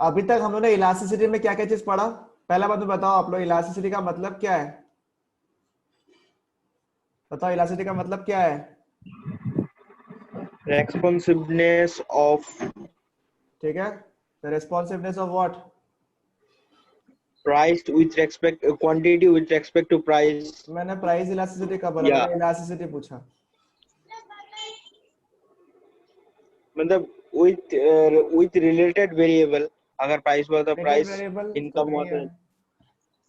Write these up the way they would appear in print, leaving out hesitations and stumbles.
अभी तक हम लोगों ने इलास्टिसिटी में क्या क्या चीज पढ़ा? पहला बात तो बताओ आप लोग, इलास्टिसिटी का मतलब क्या है? बताओ इलास्टिसिटी का मतलब क्या है? रेस्पॉन्सिवनेस ऑफ ठीक है, the responsiveness of what? Price with respect quantity with respect to price. मैंने प्राइस इलास्टिसिटी का बोला, या मैंने इलास्टिसिटी पूछा। मतलब विथ रिलेटेड वेरिएबल, अगर प्राइस हुआ तो रिलेटेड प्राइस, वेरिएबल तो इनकम नहीं हुआ है। तो।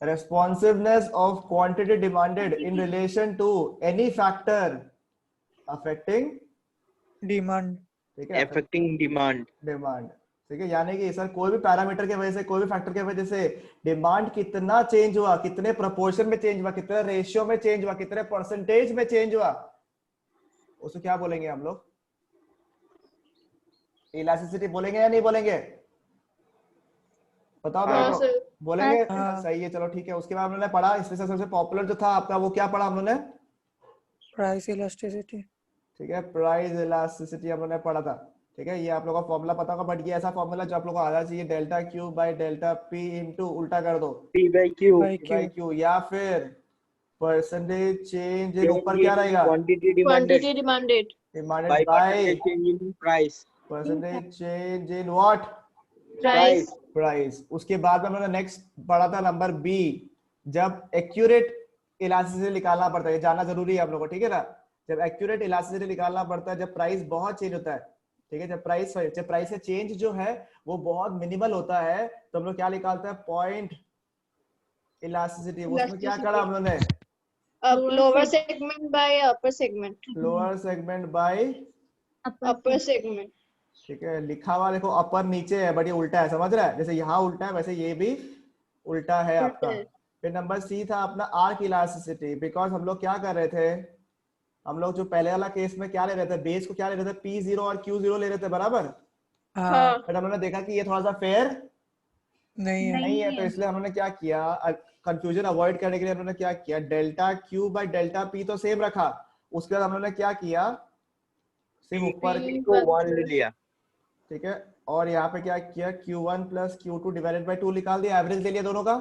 responsiveness of quantity demanded in relation to any factor affecting, demand. ठीक है, affecting अफेक्टिंग डिमांड। डिमांड। ठीक है, यानी कि सर कोई भी पैरामीटर की वजह से, कोई भी फैक्टर की वजह से डिमांड कितना चेंज हुआ, कितने प्रोपोर्शन में चेंज हुआ, कितने रेशियो में चेंज हुआ, कितने परसेंटेज में चेंज हुआ, उसको क्या बोलेंगे हम लोग? इलास्टिसिटी बोलेंगे या नहीं बोलेंगे? बताओ मेरे हाँ को। सर। बोलेंगे? हाँ। सही है, चलो ठीक है। उसके बाद हम लोगों ने पढ़ा, इसमें से सबसे पॉपुलर जो था आपका वो क्या पढ़ा हम लोगों ने? Price elasticity. ठीक है, प्राइस इलास्टिसिटी हम लोगों ने पढ़ा था। ठीक है, ये आप लोगों को फॉर्मूला पता होगा, बट ये ऐसा फॉर्मूला जो आप लोगों को आना चाहिए, delta Q by delta P into उल्टा कर दो P by Q, by P by Q. Q, या फिर परसेंटेज चेंज इन, ऊपर क्या रहेगा? Quantity demanded quantity demanded demanded by by percentage change in price. Percentage change in what? Price. Price. उसके बाद में हम लोगों ने नेक्स्ट पढ़ा था नंबर बी, जब एक्यूरेट इलास्टिसिटी निकालना पड़ता है, ये जानना जरूरी है हम लोग को, ठीक है ना? जब एक्यूरेट इलास्टिसिटी निकालना पड़ता है, जब प्राइस बहुत चेंज होता है, ठीक है, जब प्राइस का चेंज जो है वो बहुत मिनिमल होता है, तो हम लोग क्या निकालते हैं? Point elasticity. उसमें क्या करा हम लोग ने? Lower segment bye upper segment. Lower segment bye upper segment. ठीक है, लिखा हुआ देखो अपर नीचे है, बट ये उल्टा है, समझ रहा है? जैसे यहाँ उल्टा है वैसे ये भी उल्टा है आपका। फिर नंबर सी था अपना आर्क इलास्टिसिटी, बिकॉज हम लोग क्या कर रहे थे, हम लोग जो पहले वाला केस में क्या ले रहे थे, बेस को क्या ले रहे थे? P0 और Q0 ले रहे थे, बराबर? हाँ। बट हमने देखा कि ये थोड़ा सा फेयर नहीं है। नहीं है, तो इसलिए हमने क्या किया, कंफ्यूजन अवॉइड करने के लिए हमने क्या किया, delta Q by delta P तो सेम रखा, उसके बाद हमने क्या किया, सिर्फ ऊपर को 1 ले लिया। ठीक है, और यहाँ पे क्या किया, Q1 plus Q2 divided by 2 निकाल दिया, एवरेज ले लिया दोनों का।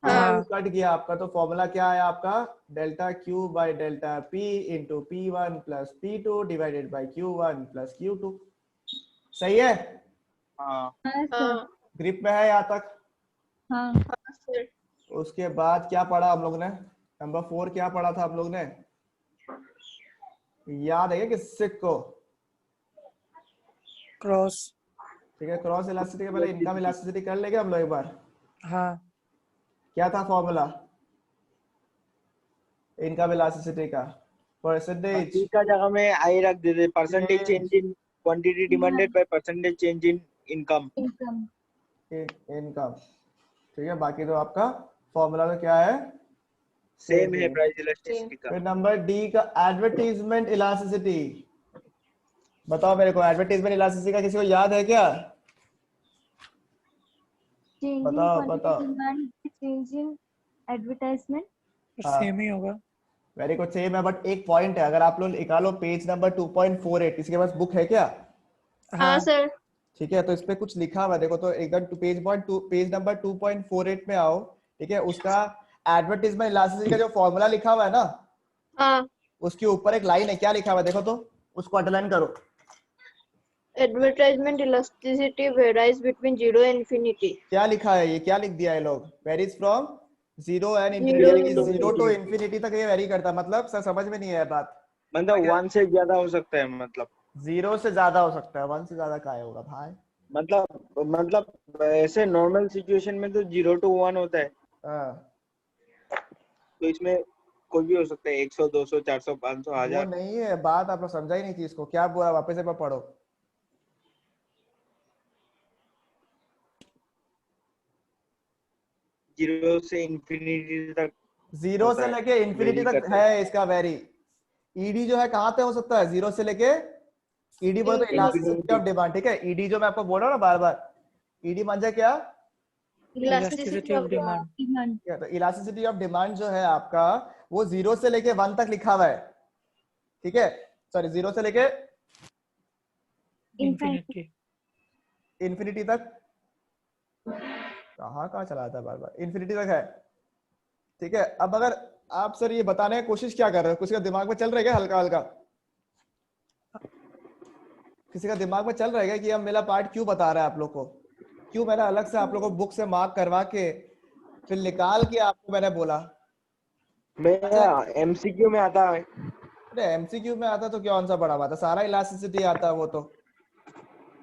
हाँ। कट गया आपका, तो फॉर्मूला क्या है आपका? Delta Q by delta P into P1 plus P2 divided by Q1 plus Q2। सही है? हाँ हाँ ग्रिप में है यहाँ तक? सर। उसके बाद क्या पढ़ा हम लोग ने? नंबर 4 क्या पढ़ा था हम लोग ने? याद है क्या किससे को? क्रॉस। ठीक है, क्रॉस इलास्टिसिटी के पहले इनकम इलास्टिसिटी कर लेंगे हम लोग एक बार। हाँ। क्या था फॉर्मूला इनकम इलास्टिसिटी का? परसेंटेज पी का जगह में आई रख देते, percentage change in quantity demanded by percentage change in income. Income, ठीक है, बाकी तो आपका फॉर्मूला तो क्या है? सेम है प्राइस इलास्टिसिटी का। फिर नंबर डी का एडवर्टीजमेंट इलास्टिसिटी, बताओ मेरे को, एडवर्टीजमेंट इलास्टिसिटी का किसी को याद है क्या? बताओ बताओ। Change in advertisement. हाँ, सेम ही होगा। वेरी गुड, सेम है, बट एक पॉइंट है, अगर आप लोग निकालो पेज नंबर 2.48, किसी के पास बुक है क्या? हाँ सर। ठीक है, तो इस पे कुछ लिखा हुआ है, देखो तो एकदम पेज नंबर 2.48 में आओ। ठीक है, उसका एडवर्टीजमेंट इलास्टिसिटी का जो फॉर्मूला लिखा हुआ है ना, हाँ, उसके ऊपर एक लाइन है, क्या लिखा हुआ है देखो तो, उसको अंडरलाइन करो। Advertisement elasticity varies between 0 and infinity. क्या लिखा है ये, क्या लिख दिया है लोग? Varies from 0 and infinity, Zero यानी कि to 0 टू इंफिनिटी तक ये वेरी करता है। मतलब सर समझ में नहीं है बात? मतलब 1 से ज्यादा हो सकता है, मतलब 0 से ज्यादा हो सकता है, 1 से ज्यादा क्या होगा भाई? मतलब ऐसे नॉर्मल सिचुएशन में तो 0 to 1 होता है, हाँ, तो इसमें कोई भी हो सकता है, 100 200 400 500 वो 1000। नहीं है बात, आप लोग समझा ही नहीं चीज को, क्या बोला वापस एक बार पढ़ो। 0 से इंफिनिटी तक 0 होता से है, लेके इंफिनिटी वेरी तक करता है इसका वेरी। ईडी जो है कहाँ पे हो सकता है? 0 से लेके, ईडी बोले तो इलास्टिसिटी ऑफ डिमांड, ठीक है, ईडी जो मैं आपको बोल रहा हूँ ना बार बार, ईडी मान जाए क्या? Elasticity of demand. क्या? तो इलास्टिसिटी ऑफ डिमांड जो है आपका, वो 0 से लेके 1 तक लिखा हुआ है, ठीक है, सॉरी 0 से लेके इंफिनिटी। इंफिनिटी तक कहाँ चला था बार बार, इन्फिनिटी तक है। ठीक है, अब अगर आप सर ये बताने की कोशिश क्या कर रहे हो, किसी का दिमाग में चल रहा है क्या हल्का हल्का, किसी का दिमाग में चल रहा है क्या कि अब मेरा पार्ट क्यों बता रहा है आप लोग को, क्यों मैंने अलग से आप लोग को बुक से मार्क करवा के फिर निकाल के आपको मैंने बोला। मैं एमसीक्यू में आता है। अरे एमसीक्यू में आता तो कौन सा बड़ा बात है, सारा इलास्टिसिटी आता है वो तो।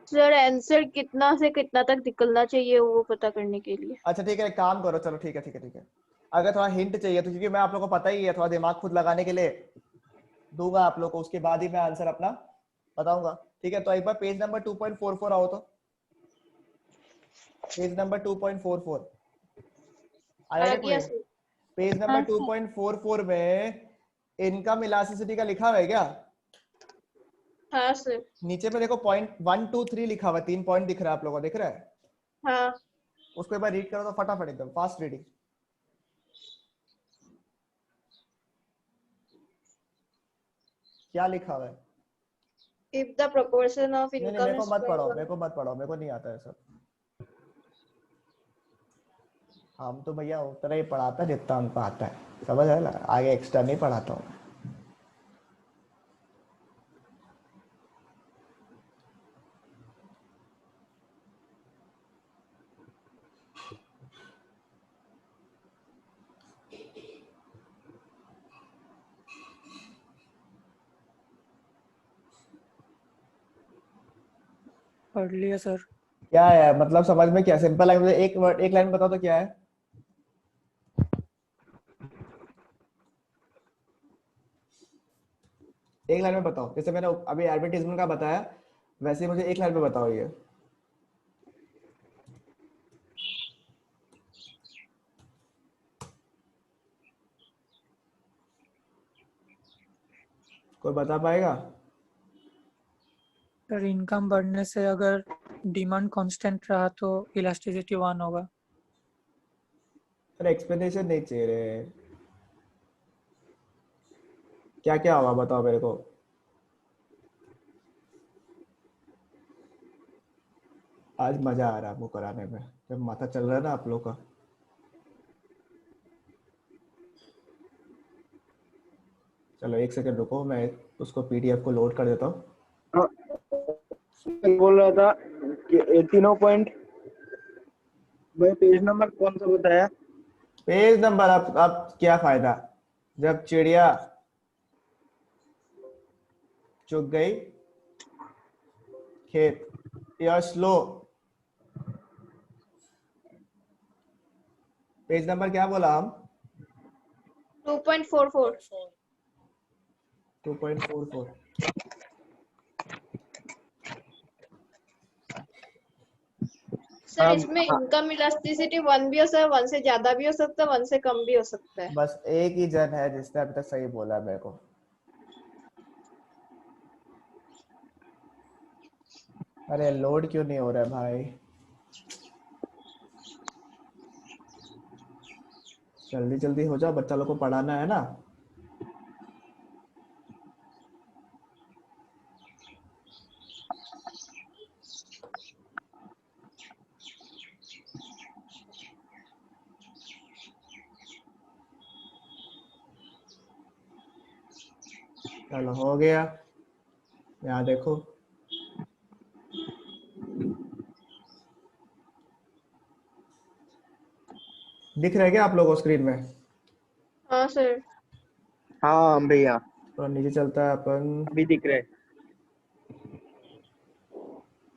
सर आंसर कितना से कितना तक निकलना चाहिए वो पता करने के लिए। अच्छा ठीक है, एक काम करो, चलो ठीक है ठीक है ठीक है, अगर थोड़ा हिंट चाहिए तो, क्योंकि मैं आप लोग को पता ही है, थोड़ा दिमाग खुद लगाने के लिए दूंगा आप लोग को, उसके बाद ही मैं आंसर अपना बताऊंगा। ठीक है, तो एक बार पेज नंबर 2.44 आओ, तो पेज नंबर 2.44 आया आ क्या गया कोई? सर। पेज नंबर हाँ, 2.44 में इनकम इलास्टिसिटी का लिखा हुआ है क्या? हाँ सर। नीचे पे देखो पॉइंट 1 2 3 लिखा हुआ है, 3 पॉइंट दिख रहा है आप लोगों को, दिख रहा है? हाँ उसको एक बार रीड करो तो फटाफट, एकदम फास्ट रीडिंग। क्या लिखा हुआ है? इफ द प्रोपोर्शन ऑफ नहीं नहीं, इनकम मेरे को इज मत पढ़ो, मेरे को मत पढ़ो, मेरे को नहीं आता है सब। हम तो भैया उतना ही पढ़ाता जितना हमको आता है, समझ है ना, आगे एक्स्ट्रा नहीं पढ़ाता हूँ। पढ़ लिया सर। क्या है मतलब, समझ में क्या, सिंपल लाइन में एक वर्ड, एक लाइन में बताओ तो क्या है? एक लाइन में बताओ, जैसे मैंने अभी एडवर्टीजमेंट का बताया वैसे ही मुझे एक लाइन में बताओ ये। कोई बता पाएगा? सर इनकम बढ़ने से अगर डिमांड कांस्टेंट रहा तो इलास्टिसिटी 1 होगा। अरे एक्सप्लेनेशन नहीं चाहिए रे, क्या क्या होगा बताओ मेरे को। आज मजा आ रहा है आपको कराने में, जब माथा चल रहा है ना आप लोग का। चलो एक सेकंड रुको, मैं उसको पीडीएफ को लोड कर देता हूँ। बोल रहा था कि तीनों पॉइंट। भाई पेज नंबर कौन सा बताया? पेज नंबर, अब क्या फायदा, जब चिड़िया चुग गई खेत, या स्लो, पेज नंबर क्या बोला हम? 2.44। 2.44। सर इसमें इनकम इलास्टिसिटी 1 भी हो सकता है, 1 से ज्यादा भी हो सकता है, 1 से कम भी हो सकता है। बस एक ही जन है जिसने अभी तक सही बोला है मेरे को। अरे लोड क्यों नहीं हो रहा है भाई, जल्दी जल्दी हो जाओ, बच्चा लोग को पढ़ाना है ना। चलो हो गया, यहाँ देखो, दिख रहा है क्या आप लोगों को स्क्रीन में? हाँ सर। हाँ भैया तो नीचे चलता है अपन। अभी दिख रहा है।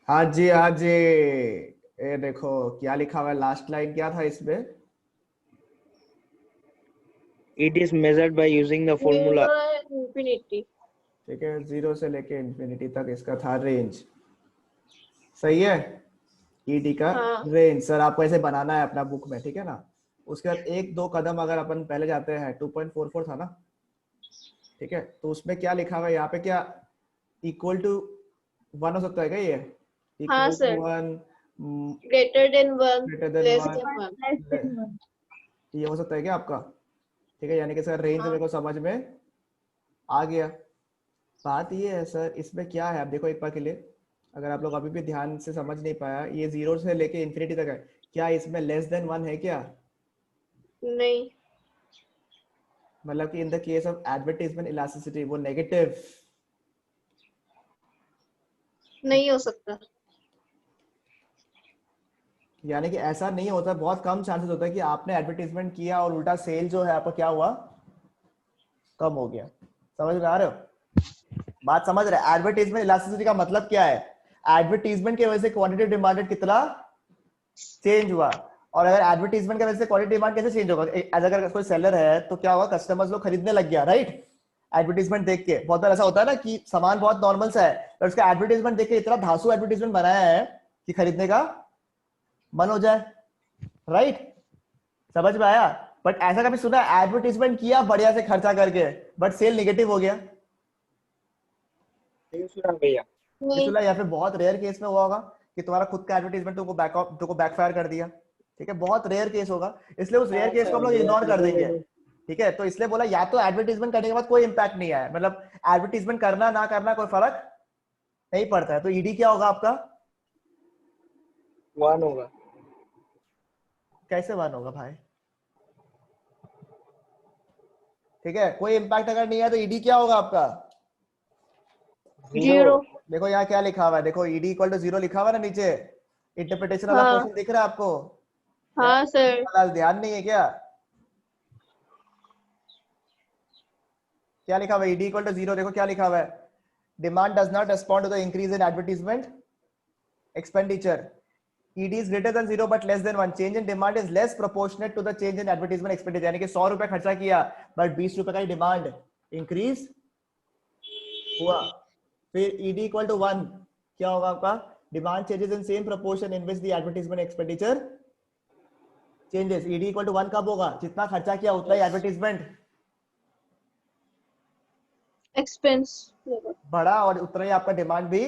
हाँ जी हाँ जी, ये देखो क्या लिखा हुआ है, लास्ट लाइन क्या था इसमें? It is measured by using the formula. Infinity. ठीक है, 0 से लेके इंफिनिटी तक इसका था रेंज, सही है, ईडी का हाँ रेंज। सर आपको ऐसे बनाना है अपना बुक में, ठीक है ना। उसके बाद एक दो कदम अगर अपन पहले जाते हैं, 2.44 था ना, ठीक है, तो उसमें क्या लिखा हुआ है यहाँ पे, क्या इक्वल टू 1 हो सकता है क्या ये? हाँ equal to sir. 1, greater than 1, greater than less 1, than 1। less than 1. ये हो सकता है क्या आपका? ठीक है, यानी कि सर रेंज मेरे को समझ में आ गया। बात ये है सर, इसमें क्या है, आप देखो एक बार के लिए, अगर आप लोग अभी भी ध्यान से समझ नहीं पाया, ये 0 से लेके इंफिनिटी तक है, क्या इसमें लेस देन 1 है क्या? नहीं, मतलब कि in the case of advertisement elasticity वो नेगेटिव। नहीं हो सकता। यानी कि ऐसा नहीं होता, बहुत कम चांसेस होता है कि आपने एडवर्टाइजमेंट किया और उल्टा सेल जो है आपका क्या हुआ, कम हो गया। समझ में आ रहे हो? बात समझ रहे? एडवर्टाइजमेंट इलास्टिसिटी का मतलब क्या है? एडवर्टाइजमेंट की वजह से क्वांटिटी डिमांडेड कितना चेंज हुआ, और अगर एडवर्टाइजमेंट की वजह से क्वांटिटी डिमांड कैसे चेंज होगा? अगर कोई सेलर है तो क्या होगा, कस्टमर्स लोग खरीदने लग गया, राइट? एडवर्टाइजमेंट देख के बहुत बार ऐसा होता है ना कि सामान बहुत नॉर्मल सा है, पर उसका एडवर्टाइजमेंट देख के इतना धांसू एडवर्टाइजमेंट बनाया है कि खरीदने का मन हो जाए, राइट? समझ में आया? बट ऐसा कभी सुना एडवर्टाइजमेंट किया बढ़िया से खर्चा करके बट सेल नेगेटिव हो गया? नहीं सुना भैया। नहीं। सुना? या फिर बहुत रेयर केस में हुआ होगा कि तुम्हारा खुद का एडवर्टाइजमेंट तुमको बैकफायर कर दिया, ठीक है? बहुत रेयर केस होगा, इसलिए उस रेयर केस को हम लोग इग्नोर कर देंगे, ठीक है? तो इसलिए बोला या तो एडवर्टाइजमेंट करने के बाद कोई इंपैक्ट नहीं आया, मतलब एडवर्टाइजमेंट करना ना करना कोई फर्क नहीं पड़ता है, तो ईडी क्या होगा आपका? 1 होगा। कैसे 1 होगा भाई? ठीक है, कोई इंपैक्ट अगर नहीं है तो ईडी क्या होगा आपका? 0। देखो यहाँ क्या लिखा हुआ है, देखो ईडी इक्वल टू 0 लिखा हुआ है ना नीचे, इंटरप्रिटेशन वाला हाँ। पोर्शन दिख रहा है आपको? हाँ सर। फिलहाल ध्यान नहीं है क्या? क्या लिखा हुआ है? ईडी इक्वल टू 0, देखो क्या लिखा हुआ है, demand does not respond to the increase in advertisement expenditure, ED is greater than 0 but less than 1, change in demand is less proportionate to the change in advertisement expenditure, यानी कि 100 रुपए खर्चा किया बट 20 रुपए का ही डिमांड इंक्रीज हुआ। फिर ED equal to 1 क्या होगा आपका? Demand changes in same proportion in which the advertisement expenditure changes. ED equal to 1 कब होगा? जितना खर्चा किया उतना ही एडवर्टाइजमेंट एक्सपेंस बढ़ा और उतना ही आपका डिमांड भी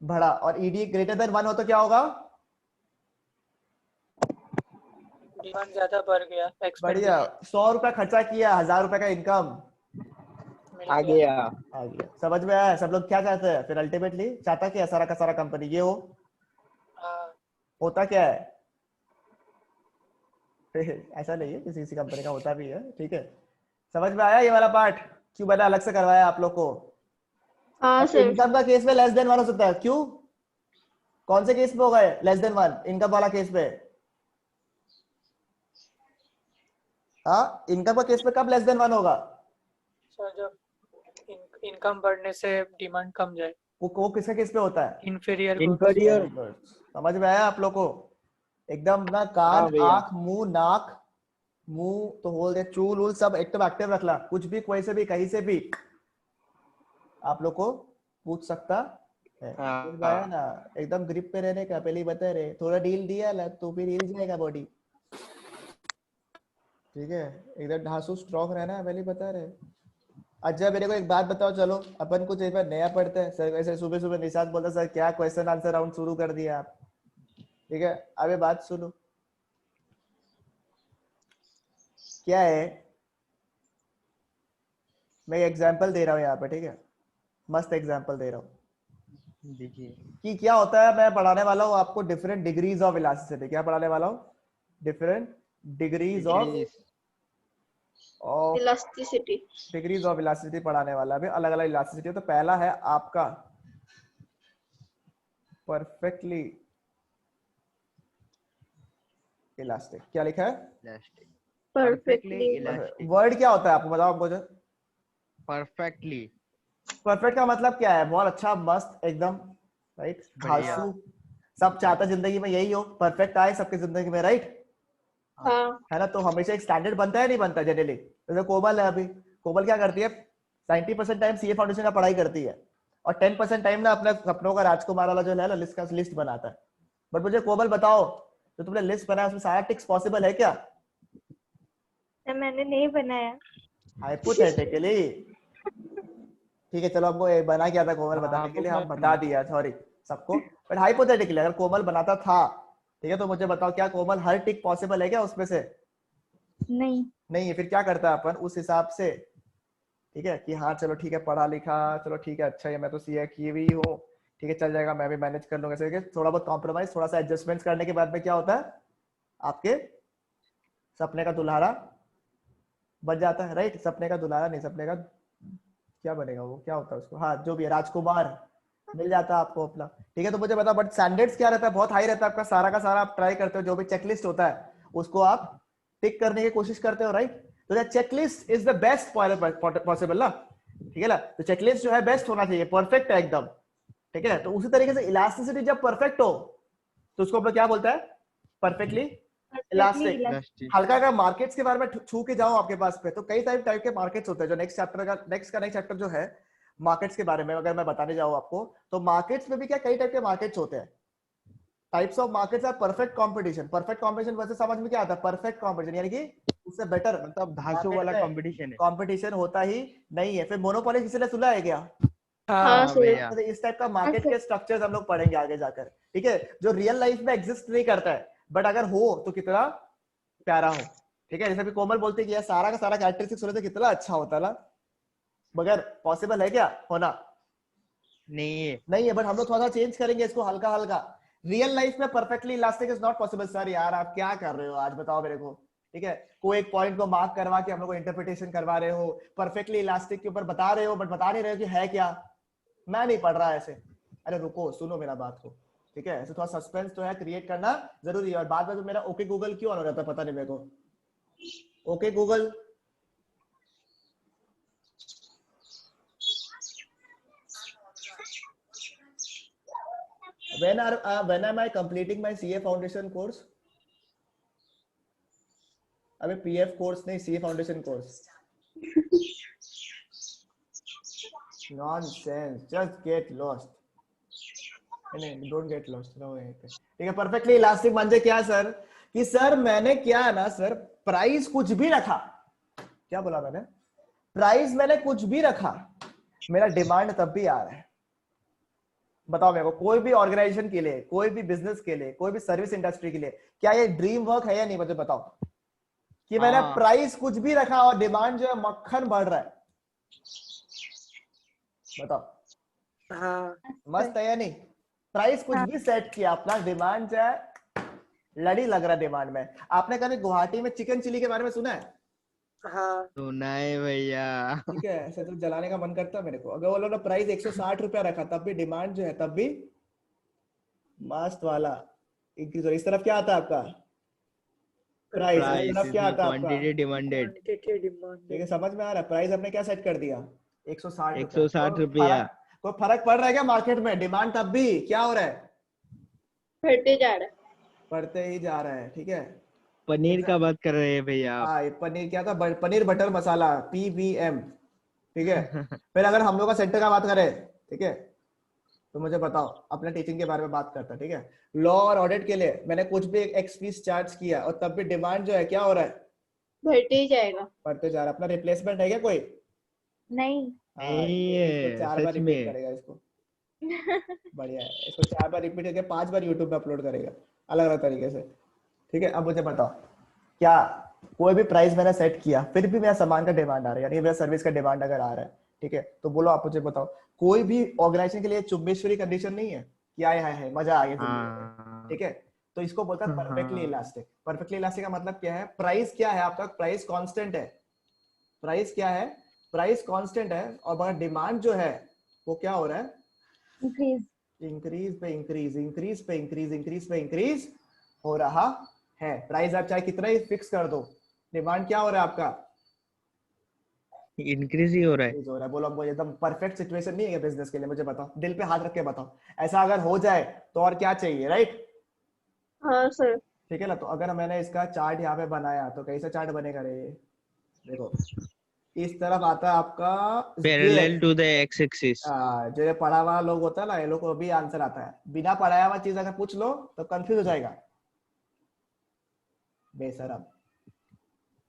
बढ़ा, और ED ग्रेटर देन 1 हो तो क्या होगा? डिमांड ज्यादा बढ़ गया, बढ़िया, एक्सपेंडिचर 100 रुपए खर्चा किया, 1000 रुपए का इनकम मिल आ गया। गया। आ गया। समझ में आया? सब लोग क्या चाहते हैं फिर? अल्टीमेटली चाहता क्या सारा का सारा कंपनी ये हो, हाँ, होता क्या है? ऐसा नहीं है, किसी किसी कंपनी का होता भी है, ठीक है? समझ में आया ये वाला पार्ट? क्यों मैंने अलग से करवाया आप लोग को? हाँ सर। इनकम का केस में लेस देन 1 हो सकता है, क्यों? कौन से केस में होगा लेस देन 1? इनकम वाला केस में। हाँ, इनकम का केस में कब लेस देन 1 होगा? सर जब इनकम बढ़ने से डिमांड कम जाए, वो किसके केस पे होता है? Inferior inferior. समझ में आया आप लोग को? एकदम ना हाँ कान भैया। आंख मुंह नाक मुंह तो होल दे, चूल उल सब एकदम एक्टिव रखना, कुछ भी कोई से भी कहीं से भी आप लोग को पूछ सकता है। हाँ। समझ में आया ना? एकदम ग्रिप पे रहने का, पहले ही बता रहे, थोड़ा डील दिया ना तो फिर हिल जाएगा बॉडी, ठीक है? एकदम ढांसू स्ट्रॉन्ग रहना है, पहले ही बता रहे। अच्छा मेरे को एक बात बताओ, चलो अपन कुछ एक बार नया पढ़ते हैं। सर वैसे सुबह सुबह निशांत बोलता सर क्या क्वेश्चन आंसर राउंड शुरू कर दिया आप, ठीक है? अबे बात सुनो, क्या है, मैं एग्जांपल दे रहा हूँ यहाँ पे, ठीक है? मस्त एग्जांपल दे रहा हूँ देखिए कि क्या होता है। मैं पढ़ाने वाला हूँ आपको डिफरेंट डिग्रीज ऑफ इलास्टिसिटी। क्या पढ़ाने वाला हूँ? Different degrees of elasticity. Degrees of elasticity पढ़ाने वाला है, अलग अलग इलास्टिसिटी। तो पहला है आपका परफेक्टली इलास्टिक। क्या लिखा है? परफेक्टली। वर्ड क्या होता है आपको बताओ मुझे? परफेक्टली। परफेक्ट का मतलब क्या है? बहुत अच्छा, मस्त, एकदम, राइट? बढ़िया। धांसू। सब चाहता जिंदगी में यही हो, परफेक्ट आए सबकी जिंदगी में, राइट? हाँ। है ना? तो हमेशा एक स्टैंडर्ड बनता है नहीं बनता जनरली? जैसे कोमल है, अभी कोमल क्या करती है, 90% टाइम सीए फाउंडेशन का पढ़ाई करती है और 10% टाइम ना अपने सपनों का राजकुमार वाला जो है ना लिस्ट का लिस्ट बनाता है। बट मुझे कोमल बताओ, जो तुमने लिस्ट बनाया उसमें सारा टिक्स पॉसिबल है क्या? मैंने नहीं बनाया। हाइपोथेटिकली, ठीक है चलो, हमको बना क्या था कोमल बताने के लिए, हम बता दिया, सॉरी सबको। बट हाइपोथेटिकली अगर कोमल बनाता था, ठीक है, तो मुझे बताओ क्या कोमल हर टिक पॉसिबल है क्या उसमें से? नहीं। नहीं है। फिर क्या करता है अपन उस हिसाब से, ठीक है, कि हाँ चलो ठीक है पढ़ा लिखा, चलो ठीक है अच्छा है, मैं तो सीए की हुई हूँ, ठीक है, चल जाएगा, मैं भी मैनेज कर लूंगा ऐसे, थोड़ा बहुत कॉम्प्रोमाइज, थोड़ा सा एडजस्टमेंट्स करने के बाद में क्या होता है, आपके सपने का दुल्हारा बन जाता है, राइट। सपने का दुल्हारा नहीं, सपने का क्या बनेगा वो, क्या होता है उसको, हाँ जो भी है, राजकुमार मिल जाता है आपको अपना। ठीक है, तो मुझे बता, बट स्टैंडर्ड्स क्या रहता है, बहुत हाई रहता है आपका, सारा का सारा आप ट्राई करते हो, जो भी चेकलिस्ट होता है उसको आप टिक करने की कोशिश करते हो, राइट। तो checklist is the best possible ना, ठीक है ना। तो चेकलिस्ट जो है बेस्ट होना चाहिए, परफेक्ट है एकदम, ठीक है। तो उसी तरीके से इलास्टिसिटी जब परफेक्ट हो तो उसको हम लोग क्या बोलता है, परफेक्टली इलास्टिक। Elastic. हल्का अगर मार्केट्स के बारे में छू के जाओ आपके पास पे, तो कई टाइप के मार्केट्स होते हैं, जो नेक्स्ट चैप्टर जो है मार्केट्स के बारे में अगर मैं बताने जाऊं आपको, तो मार्केट्स में भी क्या कई टाइप के मार्केट्स होते हैं। Types of markets are perfect competition. Perfect competition वैसे समझ में क्या आता है, परफेक्ट कंपटीशन यानी कि उससे बेटर मतलब धांसू वाला कंपटीशन है। कंपटीशन होता ही नहीं है। फिर मोनोपोली किसी ने सुना है क्या? हाँ हाँ सर। भैया। तो इस टाइप का मार्केट के स्ट्रक्चर्स हम लोग पढ़ेंगे आगे जाकर, ठीक है, जो रियल लाइफ में एग्जिस्ट नहीं करता है, बट अगर हो तो कितना प्यारा हो, ठीक है। जैसे भी कोमल बोलते कि यार सारा का सारा कैरेक्टरिस्टिक्स होने से कितना अच्छा होता है ना, मगर पॉसिबल है क्या होना? नहीं है। नहीं है, बट हम लोग थोड़ा सा चेंज करेंगे इसको हल्का हल्का। रियल लाइफ में perfectly elastic is not possible. Sir यार आप क्या कर रहे हो आज, बताओ मेरे को, ठीक है। कोई एक पॉइंट को मार्क करवा के हम लोग को इंटरप्रिटेशन करवा रहे हो, परफेक्टली इलास्टिक के ऊपर बता रहे हो, बट बता नहीं रहे हो कि है क्या। मैं नहीं पढ़ रहा ऐसे। अरे रुको, सुनो मेरा बात को, ठीक है। ऐसे थोड़ा सस्पेंस तो है, क्रिएट करना जरूरी है। और बाद में तो मेरा ओके गूगल क्यों ऑन हो जाता है पता नहीं मेरे को। Okay Google, when am I completing my CA foundation course? अबे PF कोर्स नहीं, CA foundation course. Nonsense, just get lost. नहीं, डोंट गेट लॉस्ट, नो। ठीक है, परफेक्टली इलास्टिक म्हणजे क्या सर, कि सर मैंने क्या है ना सर, प्राइस कुछ भी रखा। क्या बोला मैंने? प्राइस मैंने कुछ भी रखा, मेरा डिमांड तब भी आ रहा है। बताओ मेरे को, कोई भी ऑर्गेनाइजेशन के लिए, कोई भी बिजनेस के लिए, कोई भी सर्विस इंडस्ट्री के लिए, क्या ये ड्रीम वर्क है या नहीं? मुझे बताओ कि मैंने हाँ। प्राइस कुछ भी रखा और डिमांड जो है मक्खन बढ़ रहा है। बताओ, हाँ मस्त है या नहीं? प्राइस कुछ भी सेट किया अपना, डिमांड जो है लड़ी लग रहा है डिमांड में। आपने कभी गुवाहाटी में चिकन चिली के बारे में सुना है? हाँ सुना है भैया। ठीक है, ऐसे तो जलाने का मन करता है मेरे को। अगर वो लोग ने प्राइस 160 रुपया रखा, तब भी डिमांड जो है तब भी मस्त वाला इंक्रीज हो। इस तरफ क्या आता है आपका प्राइस, इस तरफ क्या आता है आपका क्वांटिटी डिमांडेड। Quantity demand. ठीक है, समझ में आ रहा है? प्राइस आपने क्या सेट कर दिया? 160 रुपया। 160 रुपया। कोई फर्क पड़ रहा है क्या मार्केट में? डिमांड तब भी क्या हो रहा है, बढ़ते जा रहा है। बढ़ते ही जा रहा है, ठीक है। पनीर का बात कर रहे हैं भैया आप। हाँ, ये पनीर क्या था, पनीर बटर मसाला, PBM, ठीक है। फिर अगर हम लोग का सेंटर का बात करें, ठीक है, तो मुझे बताओ, अपने टीचिंग के बारे में बात करता, ठीक है। लॉ और ऑडिट के लिए मैंने कुछ भी एक्स फीस चार्ज किया और तब भी डिमांड जो है क्या हो रहा है, बढ़ते ही जाएगा। बढ़ते जा रहा है। अपना रिप्लेसमेंट है क्या कोई? नहीं। हाँ, नहीं इसको है, 4 बार सच रिपीट में। करेगा इसको। बढ़िया है, इसको 4 बार रिपीट करके 5 बार यूट्यूब पे अपलोड करेगा अलग अलग तरीके से, ठीक है। अब मुझे बताओ, क्या कोई भी प्राइस मैंने सेट किया, फिर भी मेरा सामान का डिमांड आ रहा है, यानी मेरा सर्विस का डिमांड अगर आ रहा है, ठीक है, तो बोलो आप मुझे बताओ, कोई भी ऑर्गेनाइजेशन के लिए चुम्बेश्वरी कंडीशन नहीं है कि आए है मजा आ गया जिंदगी में, हाँ। ठीक है। तो इसको बोलता है परफेक्टली हाँ। इलास्टिक। परफेक्टली इलास्टिक का मतलब क्या है? प्राइस क्या है आपका, प्राइस कांस्टेंट है। प्राइस क्या है? प्राइस कांस्टेंट है, और मगर डिमांड जो है वो क्या हो रहा है, इंक्रीज। इंक्रीज पे इंक्रीज, इंक्रीज पे इंक्रीज, इंक्रीज पे इंक्रीज हो रहा है। प्राइस आप चाहे कितना ही फिक्स कर दो, डिमांड क्या हो रहा है आपका, इंक्रीज ही हो रहा है। इंक्रीज हो रहा है। बोलो हमको एकदम परफेक्ट सिचुएशन नहीं है बिजनेस के लिए? मुझे बताओ, दिल पे हाथ रख के बताओ, ऐसा अगर हो जाए तो और क्या चाहिए, राइट? हाँ सर। ठीक है ना। तो अगर मैंने इसका चार्ट यहाँ पे बनाया तो कैसा चार्ट बनेगा रे? देखो, इस तरफ आता है आपका parallel to the x axis. जो ये पढ़ा हुआ लोग होता है ना, ये लोग को भी आंसर आता है। बिना पढ़ाया हुआ चीज अगर पूछ लो तो कंफ्यूज हो जाएगा बेशरम।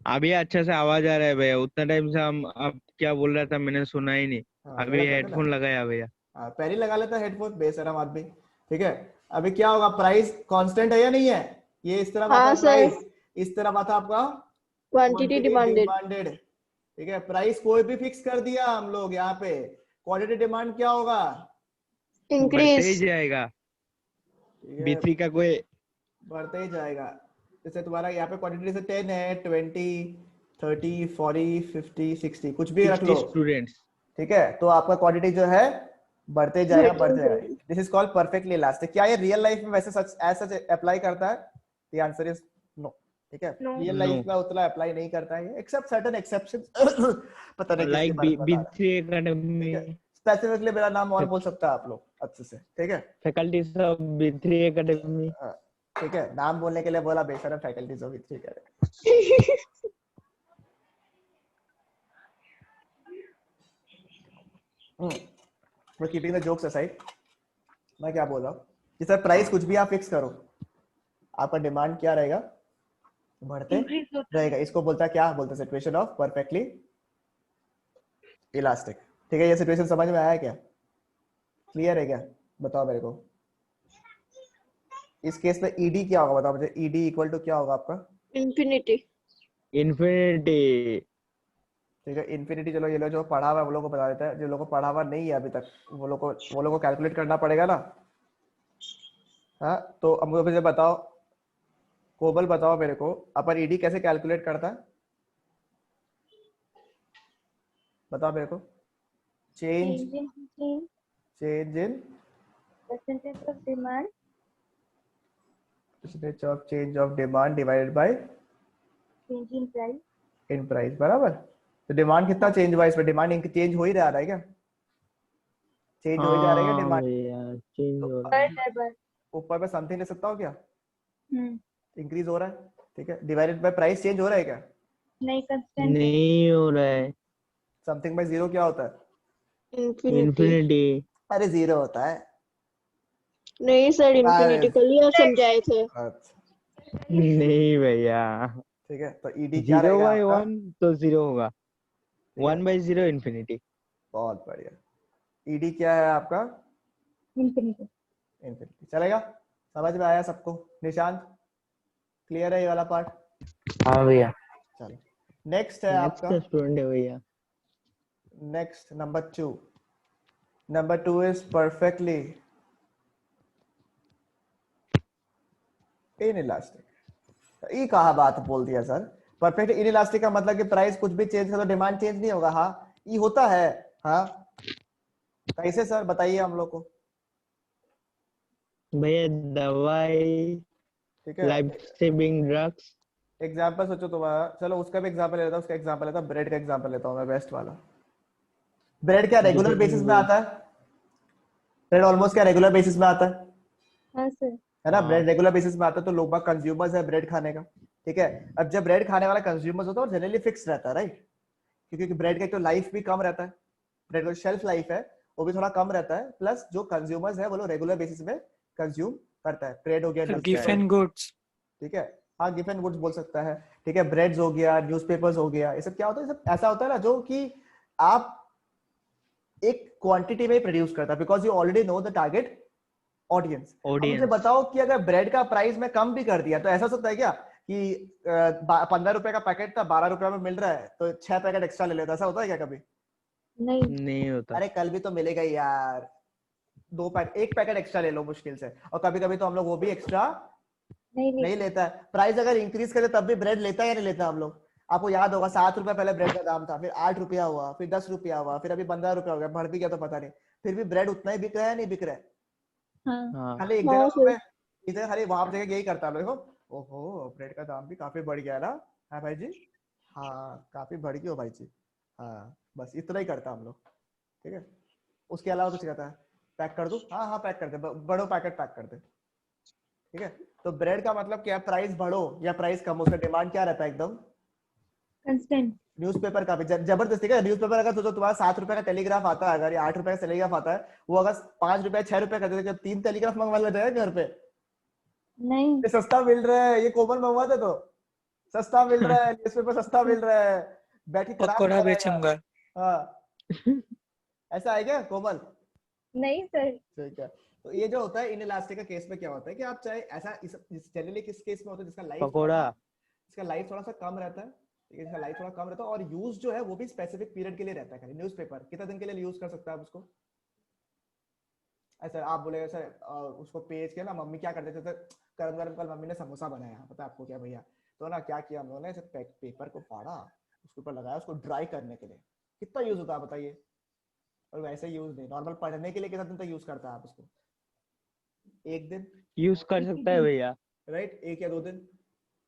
अभी अच्छा से आवाज आ रहा है भैया, उतना टाइम से हम आप क्या बोल रहा था मैंने सुना ही नहीं। हाँ, अभी गलत है ना? हेडफोन लगाया भैया। पहले लगा लेता है हेडफोन, बेशरम आदमी, ठीक है। अभी क्या होगा, प्राइस कांस्टेंट है या नहीं है? ये इस तरफ आता हाँ है सर। प्राइस, इस तरफ आता है आपका क्वांटिटी डिमांडेड। डिमांडेड, ठीक है। प्राइस कोई भी फिक्स कर दिया हम लोग यहाँ पे, क्वांटिटी डिमांड क्या होगा, बढ़ते ही इंक्रीज। जाएगा। ठीक है, B3 का कोई बढ़ते ही जाएगा। जैसे तुम्हारा यहाँ पे क्वांटिटी से 10 है, 20, 30, 40, 50, 60 कुछ भी रख 60 लो, स्टूडेंट्स। ठीक है, तो आपका क्वांटिटी जो है बढ़ते जाएगा बढ़ते जाएगा। This is called perfectly elastic. क्या ये रियल लाइफ में वैसे सच एज सच अप्लाई करता है? The answer is no. ठीक है, No. रियल नो, लाइफ में उतना अप्लाई नहीं करता है एक्सेप्ट सर्टेन एक्सेप्शंस। पता नहीं किसके लाइक बारे में बता रहा B3 हूं। ठीक एकेडमी, है, स्पेसिफिकली मेरा नाम और बोल सकता है आप लोग अच्छे से, ठीक है। Faculties of B3 academy. हाँ, ठीक है, नाम बोलने के लिए बोला, बेशरम फैकल्टीज होगी, ठीक है। कीपिंग द जोक्स असाइड, मैं क्या बोल रहा हूँ कि सर प्राइस कुछ भी आप फिक्स करो, आपका डिमांड क्या रहेगा? बढ़ते इंक्रीज होता रहेगा। इसको बोलता है क्या बोलता है? Situation of perfectly elastic. ठीक है, ये सिचुएशन समझ में आया क्या? क्लियर है क्या? बताओ मेरे को। इस केस में ईडी क्या होगा बताओ मुझे। ईडी इक्वल टू क्या होगा आपका? इंफिनिटी। इन्फिनिटी। ठीक है, इन्फिनिटी। चलो ये लोग जो पढ़ा हुआ है वो लोग को बता देता है, जो लोग को पढ़ा हुआ नहीं है अभी तक वो लोग को कैलकुलेट करना पड़ेगा ना। हाँ, तो अब मुझे बताओ, कोबल बताओ मेरे को, अपन ईडी कैसे कैलकुलेट करता है? बताओ मेरे को। Change change in in percentage of demand percentage of change of demand divided by change in price in price, बराबर। तो डिमांड कितना चेंज हुआ इसमें? डिमांड चेंज हो ही रहा है क्या? चेंज हो ही जा रहा है क्या हाँ डिमांड? भैया, चेंज तो हो रहा per है। double ऊपर पे समथिंग ले सकता हो क्या? हम्म इंक्रीज हो रहा है, ठीक है, डिवाइडेड बाय प्राइस चेंज हो रहा है क्या? नहीं constant है नहीं हो रहा है। समथिंग बाय जीरो क्या होता है? इंफिनिटी। इन्फिनिटी। अरे जीरो होता है। नहीं सर, इंफिनिटी Guys, कल ही आप समझाए थे। अच्छा, नहीं भैया, ठीक है, तो ईडी क्या रहेगा आपका? 0/1 तो 0 होगा, ठीक है, 1/0 इन्फिनिटी। बहुत बढ़िया। ईडी क्या है आपका? infinity infinity. चलेगा, समझ में आया सबको? निशांत, क्लियर है ये वाला पार्ट? हाँ भैया। चलो, नेक्स्ट है मैथ्स आपका। का स्टूडेंट है भैया। Next number 2। Number 2 is perfectly inelastic. ये कहा बात बोल दिया सर। परफेक्ट इनइलास्टिक का मतलब कि प्राइस कुछ भी चेंज करो डिमांड चेंज नहीं होगा। हाँ, ये होता है। हाँ, कैसे सर बताइए हम लोग को। भैया दवाई, ठीक है, लाइफ सेविंग ड्रग्स। एग्जाम्पल सोचो तुम्हारा। चलो उसका भी एग्जाम्पल लेता हूँ, उसका एग्जाम्पल लेता हूँ, ब्रेड का एग्जाम्पल लेता हूँ मैं, बेस्ट वाला। ब्रेड क्या रेगुलर बेसिस में आता है? ब्रेड ऑलमोस्ट क्या रेगुलर बेसिस में आता है? हाँ सर है ना, हाँ ब्रेड रेगुलर बेसिस में आता है, तो लोग बाग कंज्यूमर्स है ब्रेड खाने का। ठीक है, अब जब ब्रेड खाने वाला कंज्यूमर्स होता है और जनरली फिक्स रहता है, राइट? क्योंकि ब्रेड का तो लाइफ भी कम रहता है, ब्रेड का शेल्फ लाइफ है वो भी थोड़ा कम रहता है, प्लस जो कंज्यूमर्स है वो लोग रेगुलर बेसिस में कंज्यूम करता है। ब्रेड हो गया, गिवन गुड्स। ठीक है, हाँ गिवन गुड्स बोल सकता है। ठीक है, ब्रेड्स हो गया, न्यूज़पेपर्स हो गया, ये सब क्या होता है? सब ऐसा होता है ना जो कि आप एक क्वांटिटी में प्रोड्यूस करता है, because you already know the target audience. अब मुझे ऑडियंस। बताओ कि अगर ब्रेड का प्राइस में कम भी कर दिया तो ऐसा हो सकता है क्या कि 15 रुपए का पैकेट था, 12 रुपए में मिल रहा है तो 6 पैकेट एक्स्ट्रा ले लेता? ऐसा होता है क्या कभी? नहीं नहीं होता। अरे कल भी तो मिलेगा ही यार, एक पैकेट एक्स्ट्रा ले लो मुश्किल से। और कभी कभी तो हम लोग वो भी एक्स्ट्रा नहीं नहीं नहीं लेता है। प्राइस अगर इंक्रीज करे तब भी ब्रेड लेता है या नहीं लेता हम लोग? आपको याद होगा 7 रुपए पहले ब्रेड का दाम था, फिर 8 रुपया हुआ, फिर 10 रुपया हुआ, फिर अभी 15 रुपया हो गया, बढ़ भी गया तो पता नहीं। फिर भी ब्रेड उतना ही बिक रहा है नहीं बिक रहा है? हाँ हाँ खाली एक हाँ जगह सर। पे, इधर खाली वहां पे जगह यही करता है देखो, ओहो ब्रेड का दाम भी काफी बढ़ गया ना, हाँ भाई जी, हाँ काफी बढ़ गया हो भाई जी, हाँ बस इतना ही करता हम लोग। ठीक है, उसके अलावा कुछ कहता है? पैक कर दो, हाँ हाँ पैक कर दे, बड़ो पैकेट पैक कर दे। ठीक है, तो ब्रेड का मतलब क्या? प्राइस बढ़ो या प्राइस कम, उसका डिमांड क्या रहता है एकदम constant न्यूज़पेपर का भी जबरदस्ती का। न्यूज़पेपर अगर सोचो तुम्हारा 7 रुपए का टेलीग्राफ आता है, अगर 8 रुपए का टेलीग्राफ आता है, वो अगर 5 रुपए 6 रुपए का देते, 3 टेलीग्राफ मंगवा लेते हैं घर पे। नहीं ये सस्ता मिल रहा है, ये कोमल मंगवाते तो सस्ता मिल रहा है, न्यूज़पेपर सस्ता मिल रहा है, बैठ के किताब पकोड़ा पढ़ रहेगा। बेचूंगा। हाँ, ऐसा है क्या कोमल? नहीं सर ठीक है, तो ये जो होता है इनइलास्टिक का केस में क्या होता है कि आप चाहे ऐसा जनरली किस केस में होता है जिसका लाइफ पकोड़ा। इसका लाइफ थोड़ा सा कम रहता है, ठीक है, इसका लाइफ थोड़ा कम रहता है और यूज जो है वो भी स्पेसिफिक पीरियड के लिए रहता है। खाली न्यूज़पेपर कितना दिन के लिए यूज कर सकता है आप उसको? ऐसा आप बोलेगा सर उसको पेज के ना मम्मी क्या करते थे, गरम गरम कल मम्मी ने समोसा बनाया, पता है आपको क्या भैया, तो ना क्या किया हम लोगों ने, पेपर को फाड़ा, उसके ऊपर लगाया, उसको ड्राई करने के लिए, कितना यूज होता है बताइए। और वैसे यूज नहीं, नॉर्मल पढ़ने के लिए कितना दिन तक यूज करता है आप उसको, एक दिन, यूज कर सकता है भैया। राइट, 1 या 2 दिन,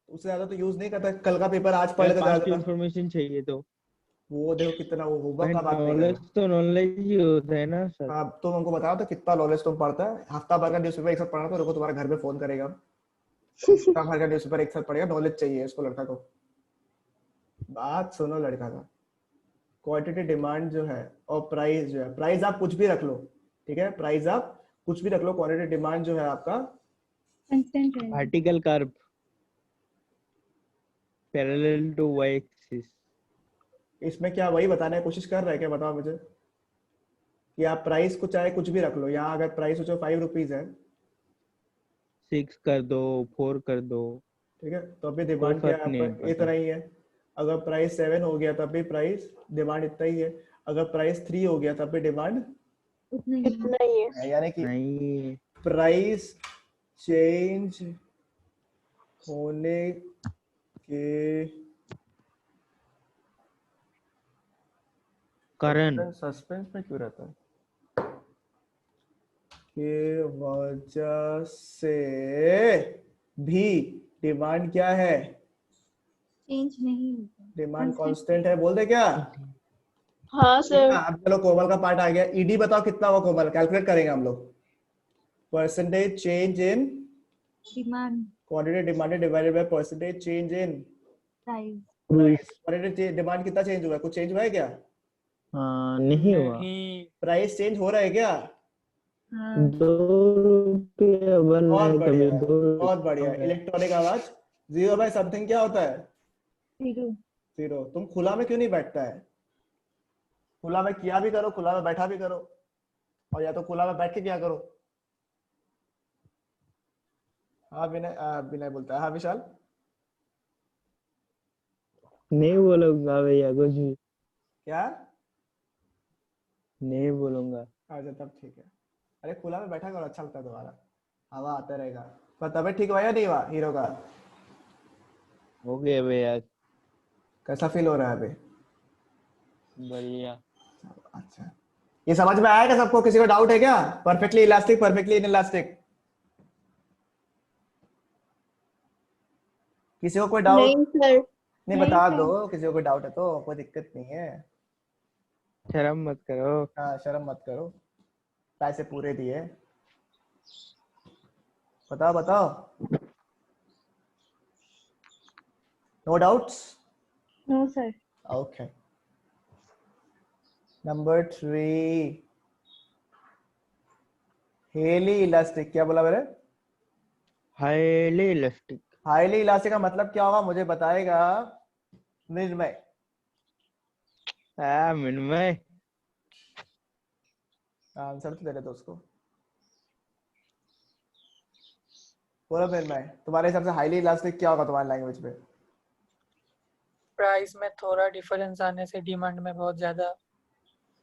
उससे ज्यादा तो यूज नहीं करता। कल का पेपर आज पढ़ लेता फास्ट ज्यादा, इंफॉर्मेशन चाहिए तो वो देखो कितना वो होमवर्क भाई, का बात नहीं नॉलेज करेगा। तो नॉलेज ही होता है ना सर। हाँ तुम हमको बताओ तो कितना नॉलेज तुम पढ़ता है, हफ्ता भर का न्यूज़पेपर एक साथ पढ़ना, तो रुको तुम्हारे घर में फोन करेगा, हफ्ता भर का न्यूज़पेपर एक साथ पढ़ेगा, नॉलेज चाहिए इसको लड़का को। बात सुनो लड़का का, क्वांटिटी डिमांड जो है और प्राइस जो है, प्राइस आप कुछ भी रख लो, ठीक है, प्राइस आप कुछ भी रख लो, क्वांटिटी डिमांड जो है आपका कांस्टेंट रहेगा। Vertical curve parallel to y axis. इसमें क्या वही बताने की कोशिश कर रहे हैं क्या, बताओ मुझे, कि आप प्राइस को चाहे कुछ भी रख लो, यहाँ अगर प्राइस सोचो 5 रुपीज है, 6 कर दो, 4 कर दो, ठीक है, तो अभी कोई डिमांड क्या फर्क है नहीं आपका, पड़ता। इतना ही है। अगर प्राइस 7 हो गया तब भी प्राइस डिमांड इतना ही है, अगर प्राइस 3 हो गया तब भी डिमांड उतना ही है। इतना ही है। है, यानी कि नहीं, प्राइस चेंज होने के कारण सस्पेंस में क्यों रहता है, के वजह से भी डिमांड क्या है, चेंज नहीं होता। डिमांड Constant कांस्टेंट है, बोल दे क्या। हाँ सर। अब चलो कोमल का पार्ट आ गया, ईडी बताओ कितना हुआ कोमल, कैलकुलेट करेंगे हम लोग, percentage change in demand quantity demanded divided by percentage change in price. Price. Quantity demand कितना चेंज हुआ है, कुछ चेंज हुआ है क्या, हाँ नहीं हुआ। नहीं, प्राइस चेंज हो रहा है क्या, हाँ 2 रुपया बन रहा बहुत है, कभी बढ़िया, 2 बहुत बढ़िया। इलेक्ट्रॉनिक आवाज 0 बाय समथिंग क्या होता है, जीरो। 0। तुम खुला में क्यों नहीं बैठता है, खुला में किया भी करो, खुला में बैठा भी करो, और या तो खुला में बैठ के क्या करो। हाँ विनय, विनय बोलता है, हाँ विशाल, नहीं बोलूंगा भैया कुछ भी, क्या, नहीं बोलूंगा। अच्छा तब ठीक है। अरे खुला में बैठा करो, अच्छा लगता है तुम्हारा, हवा आता रहेगा। पर तबीयत ठीक हुआ या नहीं हुआ हीरो का, हो गया भैया, कैसा फील हो रहा है अभी, बढ़िया। अच्छा, ये समझ में आया क्या सबको, किसी को डाउट है क्या, परफेक्टली इलास्टिक, परफेक्टली इनइलास्टिक, किसी को कोई डाउट नहीं सर। नहीं, नहीं बता सर। दो किसी को कोई डाउट है तो, कोई दिक्कत नहीं है। शर्म मत करो। हाँ शर्म मत करो, पैसे पूरे दिए, बताओ बताओ, no doubts, no sir. Okay. Number 3, highly elastic, क्या बोला मेरे, हाईली इलास्टिक। हाईली इलास्टिक का मतलब क्या होगा मुझे बताएगा निर्मय, मिनमय, आंसर तो दे रहे थे उसको, बोलो निर्मय, तुम्हारे हिसाब से हाईली इलास्टिक क्या होगा तुम्हारी लैंग्वेज में, प्राइस में थोड़ा डिफरेंस आने से डिमांड में बहुत ज्यादा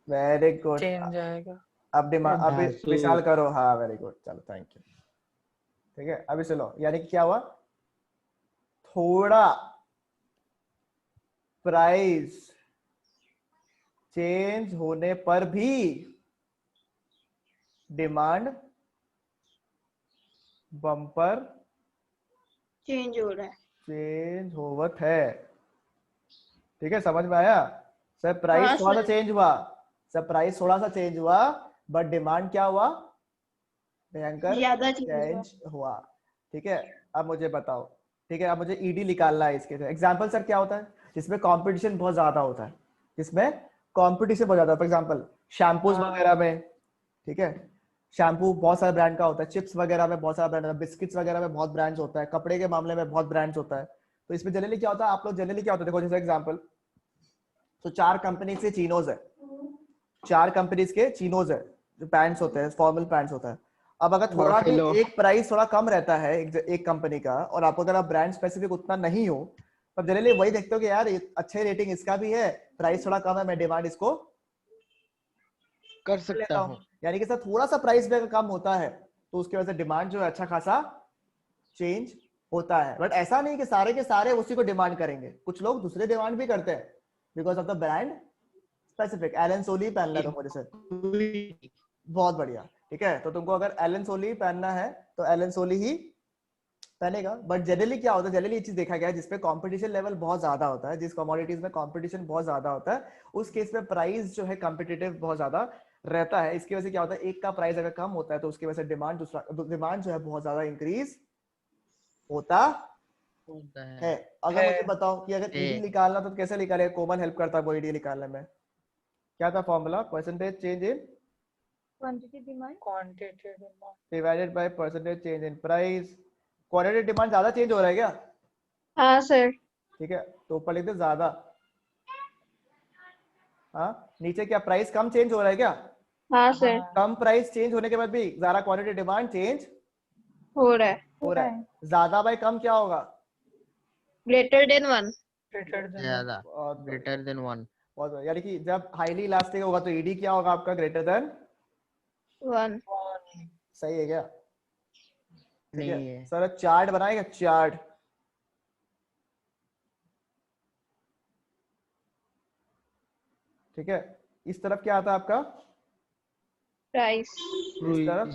वेरी गुड। चेंज आएगा। अब डिमांड, अभी धासु। विशाल करो, हाँ वेरी गुड, चलो थैंक यू, ठीक है, अभी चलो, यानी कि क्या हुआ, थोड़ा प्राइस चेंज होने पर भी डिमांड बम्पर चेंज हो रहा है। चेंज होवत है, ठीक है, समझ में आया, सर प्राइस हाँ थोड़ा सा सर। चेंज हुआ, सर प्राइस थोड़ा सा चेंज हुआ, बट डिमांड क्या हुआ, भयंकर ज्यादा चेंज हुआ। चेंज हुआ, ठीक है। अब मुझे बताओ, ठीक है, अब मुझे ईडी निकालना है इसके, एग्जांपल सर क्या होता है, जिसमें कंपटीशन बहुत ज्यादा होता है, जिसमें कंपटीशन बहुत ज्यादा, फॉर एग्जांपल शैम्पूज वगैरह में, ठीक है, शैम्पू बहुत सारे ब्रांड का होता है, चिप्स वगैरह में बहुत सारा ब्रांड होता है, बिस्किट्स वगैरह में बहुत ब्रांड्स होता है, कपड़े के मामले में बहुत ब्रांड्स होता है, तो इसमें जनरली क्या होता है, आप लोग जनरली क्या होता है, देखो जैसे एग्जांपल, तो 4 कंपनी के चीनोज है, 4 कंपनीज के चीनोज है, जो पैंट्स होते हैं, फॉर्मल पैंट्स होता है। अब अगर थोड़ा भी Buffalo। एक प्राइस थोड़ा कम रहता है एक कंपनी का, और आपको अगर आप ब्रांड स्पेसिफिक उतना नहीं हो, तब जनरली वही देखते हो कि यार अच्छे रेटिंग इसका भी है, प्राइस थोड़ा कम है, मैं डिमांड इसको कर लेता सकता हूँ, हूँ। यानी कि सर थोड़ा सा प्राइस भी अगर कम होता है तो उसकी वजह से डिमांड जो है अच्छा खासा चेंज होता है। बट ऐसा नहीं कि सारे के सारे उसी को डिमांड करेंगे, कुछ लोग दूसरे डिमांड भी करते हैं because of the brand specific. Elon सोली पहनना है तो मुझे सर, बहुत बढ़िया, ठीक है। तो तुमको अगर एलन सोली पहनना है तो एलन सोली ही पहनेगा। बट जनरली क्या होता है, जनरली ये चीज देखा गया है जिसपे कंपटीशन लेवल बहुत ज्यादा होता है, जिस कमोडिटीज में कंपटीशन बहुत ज्यादा होता है, उस केस में प्राइस जो है कॉम्पिटिटिव बहुत ज्यादा रहता है। इसकी वजह से क्या होता है, एक का प्राइस अगर कम होता है तो उसकी वजह से डिमांड जो है बहुत ज्यादा इंक्रीज होता होता है। है। अगर मुझे बताओ कि अगर है। ईडी निकालना तो कैसे निकाले, कोमल हेल्प करता है वो ईडी निकालने में। क्या था formula, percentage change in quantity demand quantity demand divided by percentage change in price. Quantity demand ज्यादा चेंज हो रहा है क्या? हाँ सर। ठीक है, तो ऊपर लिख दे ज्यादा। हाँ, नीचे क्या प्राइस कम चेंज हो रहा है क्या? हाँ सर। कम प्राइस चेंज होने के बाद भी ज्यादा क्वांटिटी डिमांड चेंज हो रहा है। हो रहा है। ज्यादा बाय कम क्या होगा? Greater than 1। ग्रेटर देन ज्यादा, बहुत बढ़िया, ग्रेटर देन 1। बहुत बढ़िया। यानी कि जब हाईली इलास्टिक होगा तो ईडी क्या होगा आपका? Greater than 1। 1। सही है क्या? ठीक नहीं है है। सर, चार्ट बनाएगा चार्ट। ठीक है, इस तरफ क्या आता है आपका? प्राइस। इस तरफ,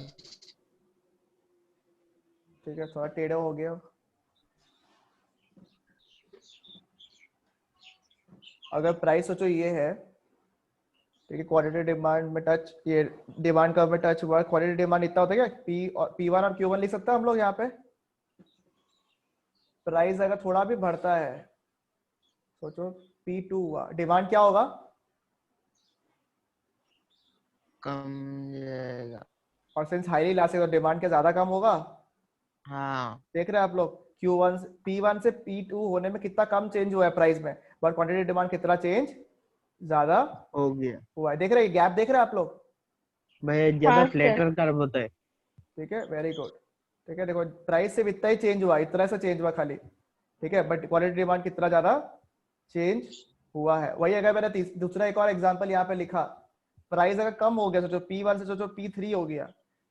ठीक है, थोड़ा टेढ़ा हो गया। अगर प्राइस सोचो ये है, ठीक है, क्वांटिटी डिमांड में टच, ये डिमांड कर्व में टच हुआ, क्वांटिटी डिमांड इतना होता है क्या? पी और P1 और Q1 लिख सकते हैं हम लोग यहाँ पे। प्राइस अगर थोड़ा भी बढ़ता है, सोचो P2 हुआ, डिमांड क्या होगा? कम जाएगा। और सिंस हाईली इलास्टिक तो डिमांड क्या ज्यादा कम होगा? हाँ। देख रहे हैं आप लोग, Q1 P1 से P2 होने में कितना कम चेंज हुआ है प्राइस में, बट क्वांटिटी डिमांड कितना चेंज ज्यादा हो गया हुआ है। देख रहे हैं गैप, देख रहे हैं आप लोग? भाई, ज्यादा हाँ सर। फ्लैटर कर्व होता है। ठीक है, वेरी गुड। ठीक है, देखो प्राइस सिर्फ इतना ही चेंज हुआ, इतना सा चेंज हुआ खाली, ठीक है, बट क्वालिटी डिमांड कितना ज्यादा चेंज हुआ है। वही अगर मैंने दूसरा एक और एग्जांपल यहाँ पे लिखा, प्राइस अगर कम हो गया, सोचो P1 से सोचो P3 हो गया,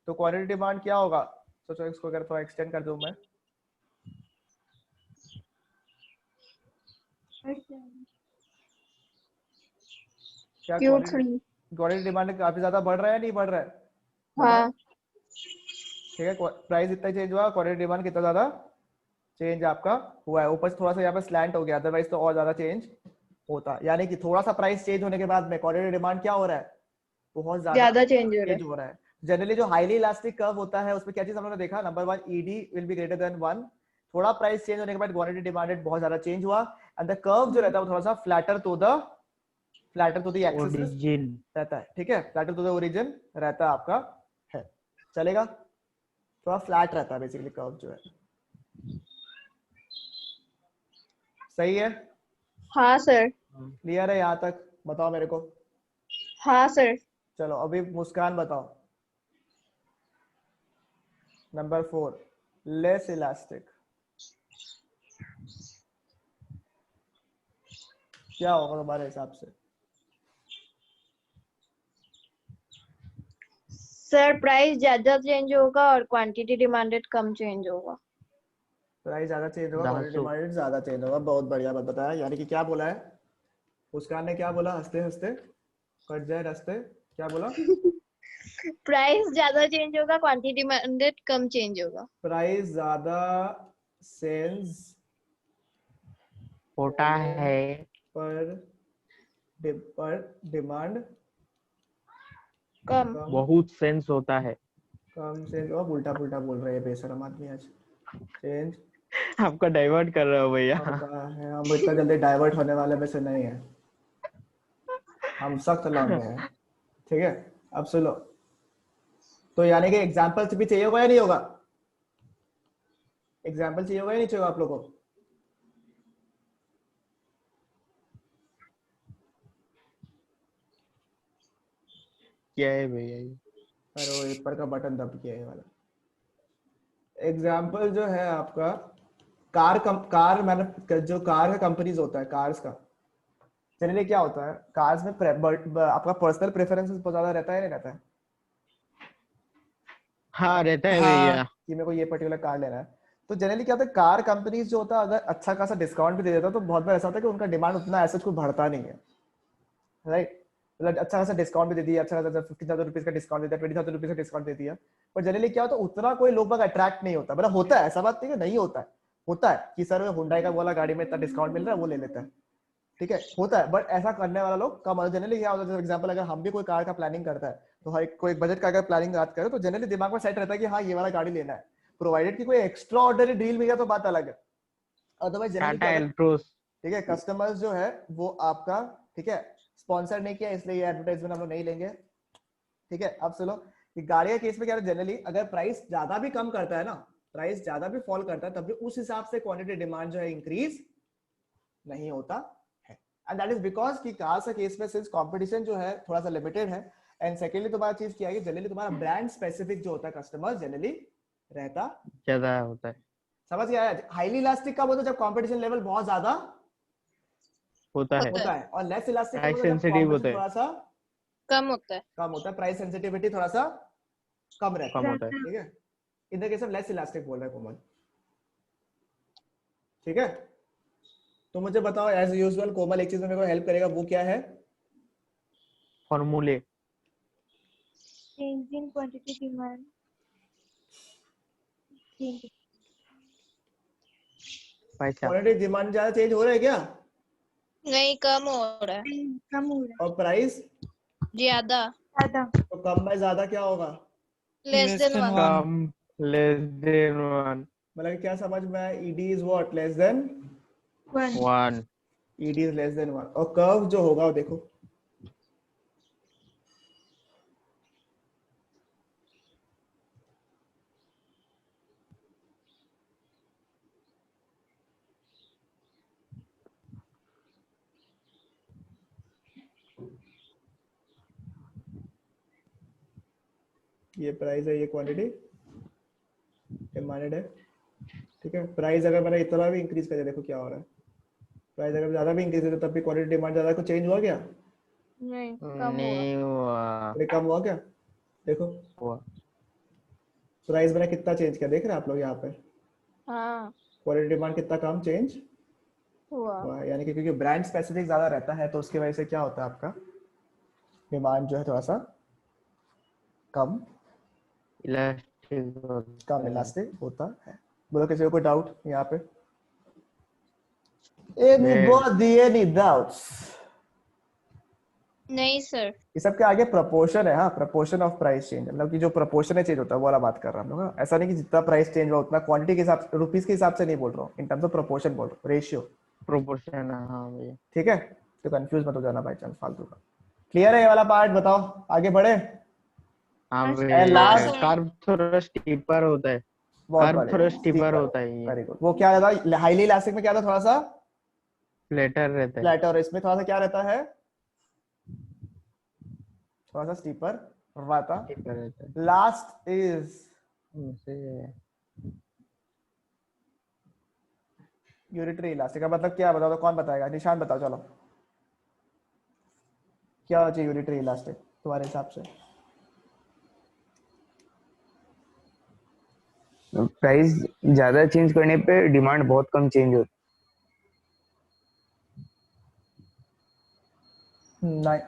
तो क्वालिटी डिमांड क्या होगा? सोचो इसको अगर थोड़ा एक्सटेंड कर दूं मैं, क्या Q3। क्वालिटी डिमांड काफी ज्यादा बढ़ रहा है, नहीं बढ़ रहा है? हाँ। ठीक है, प्राइस इतना चेंज हुआ, क्वालिटी डिमांड कितना ज्यादा चेंज आपका हुआ है। ऊपर से थोड़ा सा यहाँ पे स्लैंट हो गया, अदरवाइज तो और ज्यादा चेंज होता। यानी कि थोड़ा सा प्राइस चेंज होने के बाद में क्वालिटी डिमांड क्या हो रहा है? बहुत ज्यादा चेंज हो रहा चेंज हो रहा है। जनरली जो हाईली इलास्टिक कर्व होता है उसमें क्या चीज हम लोगों ने देखा, number 1 ED will be greater than 1। थोड़ा प्राइस चेंज होने के बाद क्वांटिटी डिमांडेड बहुत ज्यादा चेंज हुआ, एंड द कर्व जो रहता है वो थोड़ा सा flatter to the axis origin. रहता है। ठीक है, फ्लैटर टू द ओरिजिन रहता है आपका, है, चलेगा? थोड़ा फ्लैट रहता है बेसिकली कर्व जो है। सही है? हाँ सर। क्लियर है यहाँ तक? बताओ मेरे को। हाँ सर। चलो अभी मुस्कान बताओ, नंबर 4 लेस इलास्टिक क्या होगा तुम्हारे हिसाब से? सर प्राइस ज्यादा चेंज होगा और क्वांटिटी डिमांडेड कम चेंज होगा। प्राइस ज्यादा चेंज होगा, क्वांटिटी 10 डिमांडेड ज्यादा चेंज होगा। बहुत बढ़िया बात बताया। यानी कि क्या बोला है मुस्कान ने? क्या बोला? हंसते हंसते कट जाए रास्ते, क्या बोला? प्राइस ज्यादा चेंज होगा, क्वांटिटी डिमांडेड कम चेंज होगा। प्राइस ज्यादा सेल्स होता है पर डिमांड कम। बहुत सेंस होता है। कम सेल्स। और उल्टा पुल्टा बोल रहे हैं बेशरम आदमी आज। चेंज आपका डाइवर्ट कर रहे हो भैया। है, हम इतना जल्दी डाइवर्ट होने वाले में से नहीं है, हम सख्त लौंडे हैं। ठीक है, अब सुनो, तो यानी कि एग्जांपल भी चाहिए होगा या नहीं होगा? एग्जांपल चाहिए होगा या नहीं चाहिए होगा आप लोगों को? क्या है भैया ये? अरे वो ऊपर का बटन दब गया है वाला। एग्जांपल जो है आपका कार मैंने जो कार का कंपनीज होता है, कार्स का, जनरली क्या होता है कार्स में आपका पर्सनल प्रेफरेंसेस बहुत ज्यादा रहता है नहीं रहता है हाँ रहता है हाँ भैया। कि मेरे को ये पर्टिकुलर कार लेना है। तो जनरली क्या होता है कार कंपनीज जो होता है अगर अच्छा खासा डिस्काउंट भी दे देता है तो बहुत बार ऐसा होता है कि उनका डिमांड उतना ऐसा कुछ बढ़ता नहीं है, राइट। मतलब अच्छा खासा डिस्काउंट भी दे दिया, अच्छा खासा 50,000 रुपीज का डिस्काउंट दे दिया, 20,000 रुपीज का डिस्काउंट दे दिया, पर जनरली क्या होता है उतना कोई लोग अट्रैक्ट नहीं होता। मतलब होता है ऐसा बात नहीं है नहीं होता है, होता है कि सर हुंडई का वाला गाड़ी में इतना डिस्काउंट मिल रहा है वो ले लेता है, ठीक है होता है, बट ऐसा करने वाला लोग कम। जनरली क्या होता है एग्जांपल अगर हम भी कोई कार का प्लानिंग करता है तो हर कोई बजट का अगर प्लानिंग बात करें तो जनरली दिमाग में सेट रहता है कि हाँ ये वाला गाड़ी लेना है, प्रोवाइडेड कि कोई एक्स्ट्रा ऑर्डिनरी डील मिल गया तो बात अलग है। अदरवाइज जनरली टाटा क्या होता है, एल्ट्रोस। ठीक है कस्टमर्स जो है वो आपका, ठीक है स्पॉन्सर नहीं किया इसलिए ये एडवर्टाइजमेंट हम लोग नहीं लेंगे, ठीक है। अब सुनो कि गाड़ी के केस में क्या है जनरली अगर प्राइस ज्यादा भी कम करता है ना, प्राइस ज्यादा भी फॉल करता है तब भी उस हिसाब से क्वांटिटी डिमांड जो है इंक्रीज नहीं होता है, एंड दैट इज बिकॉज कि कार्स के केस में सिंस कंपटीशन जो है थोड़ा सा लिमिटेड है, एंड सेकेंडली तुम्हारा चीज क्या है जनरली तुम्हारा ब्रांड स्पेसिफिक जो होता है कस्टमर जनरली रहता, ज्यादा होता है। समझ गया। हाईली इलास्टिक का बोलते जब कंपटीशन लेवल बहुत ज्यादा होता है। होता है, और लेस इलास्टिक का प्राइस बोलते जब सेंसिटिव होता कंपटीशन है। थोड़ा सा कम होता है। कम होता है, प्राइस सेंसिटिविटी थोड़ा सा कम रहता कम है, होता है। ठीक है। In the case of less elastic बोल रहा है कोमल, ठीक है। तो मुझे बताओ एज यूजुअल कोमल एक चीज में मेरे को हेल्प करेगा, वो क्या है? फॉर्मूले। Change in quantity demand. Change. पैसा। क्वांटिटी डिमांड ज्यादा चेंज हो रहा है क्या? नहीं, कम हो रहा है। कम हो रहा और प्राइस ज्यादा। है ज्यादा। तो कम बाय ज्यादा क्या होगा? Less less than than one. One. कम लेस देन वन। मतलब क्या समझ में आया? ED is what less than, one. One. ED is less than one. और कर्व जो होगा वो देखो, ये प्राइस है, ये क्वांटिटी डिमांडेड है, ठीक है। प्राइस अगर मैंने इतना भी इंक्रीज कर दिया देखो क्या हो रहा है, प्राइस अगर ज्यादा भी इंक्रीज है तो तब भी क्वांटिटी डिमांड ज्यादा, कुछ चेंज हुआ क्या? नहीं, कम हुआ। नहीं हुआ। अरे कम हुआ क्या? देखो हुआ। प्राइस मैंने कितना चेंज किया देख रहे हैं आप लोग यहाँ पे, हाँ, क्वांटिटी डिमांड कितना कम चेंज हुआ। हुआ है। यानी कि क्योंकि ब्रांड स्पेसिफिक ज्यादा रहता है तो उसकी वजह से क्या होता है आपका डिमांड जो है थोड़ा सा कम इलास्टिक कम होता है। इलास्टिक होता है। बोलो किसी को कोई डाउट यहाँ पे? Any doubts? नहीं सर। ये सब के आगे प्रपोर्शन है, हाँ प्रपोर्शन ऑफ प्राइस चेंज, मतलब कि जो प्रपोर्शन है चेंज होता है वो वाला बात कर रहा हूँ हम लोग, हाँ? ऐसा नहीं कि जितना प्राइस चेंज हुआ उतना क्वांटिटी के हिसाब से, रुपीस के हिसाब से नहीं बोल रहा हूँ, इन टर्म्स ऑफ प्रपोर्शन बोल रहा हूँ, रेशियो, प्रोपोर्शन। हाँ भैया। ठीक है। तो कंफ्यूज मत हो जाना बाई चांस फालतू का। क्लियर है ये वाला पार्ट? बताओ आगे बढ़े। हाँ हाँ, भैया। last- कर्व थोड़ा स्टीपर होता है। बहुत कर्व बढ़िया, थोड़ा स्टीपर होता है ये। Very good. वो क्या रहता है हाईली इलास्टिक में, क्या था थोड़ा सा फ्लैटर रहता है। फ्लैट, और इसमें थोड़ा सा क्या रहता है थोड़ा सा स्टीपर रहता। स्टीपर रहता है। लास्ट इज उनसे यूनिटरी इलास्टिक का मतलब क्या है बताओ तो, कौन बताएगा? निशान बताओ चलो, क्या होना चाहिए यूनिटरी इलास्टिक तुम्हारे हिसाब से? प्राइस ज्यादा चेंज करने पे डिमांड बहुत कम चेंज होती नहीं।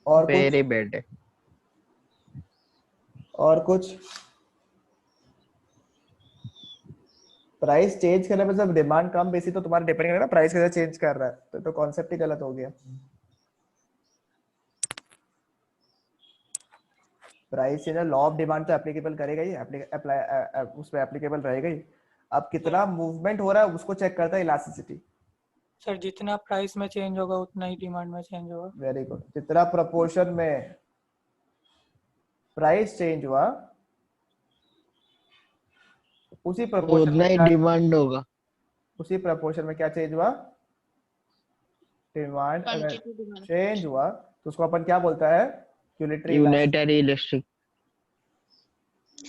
और कुछ? वेरी बैड है। और कुछ? प्राइस चेंज करने पे सब डिमांड कम बेसी तो तुम्हारा डिपेंड करेगा प्राइस कैसे चेंज कर रहा है, तो कॉन्सेप्ट ही गलत हो गया। Price change law of demand तो एप्लीकेबल करेगा ही, उस पर एप्लीकेबल रहेगा ही। अब कितना मूवमेंट हो रहा है उसको चेक करता है इलास्टिसिटी। सर जितना प्राइस में चेंज होगा उतना ही डिमांड में चेंज होगा। Very good. जितना प्रोपोर्शन में प्राइस चेंज हुआ उसी प्रोपोर्शन उतना ही में डिमांड होगा। उसी प्रोपोर्शन में क्या चेंज हुआ? डिमांड अगर क्वांटिटी डिमांड। चेंज हुआ तो उसको अपन क्या बोलता है? Unitary elastic, United elastic.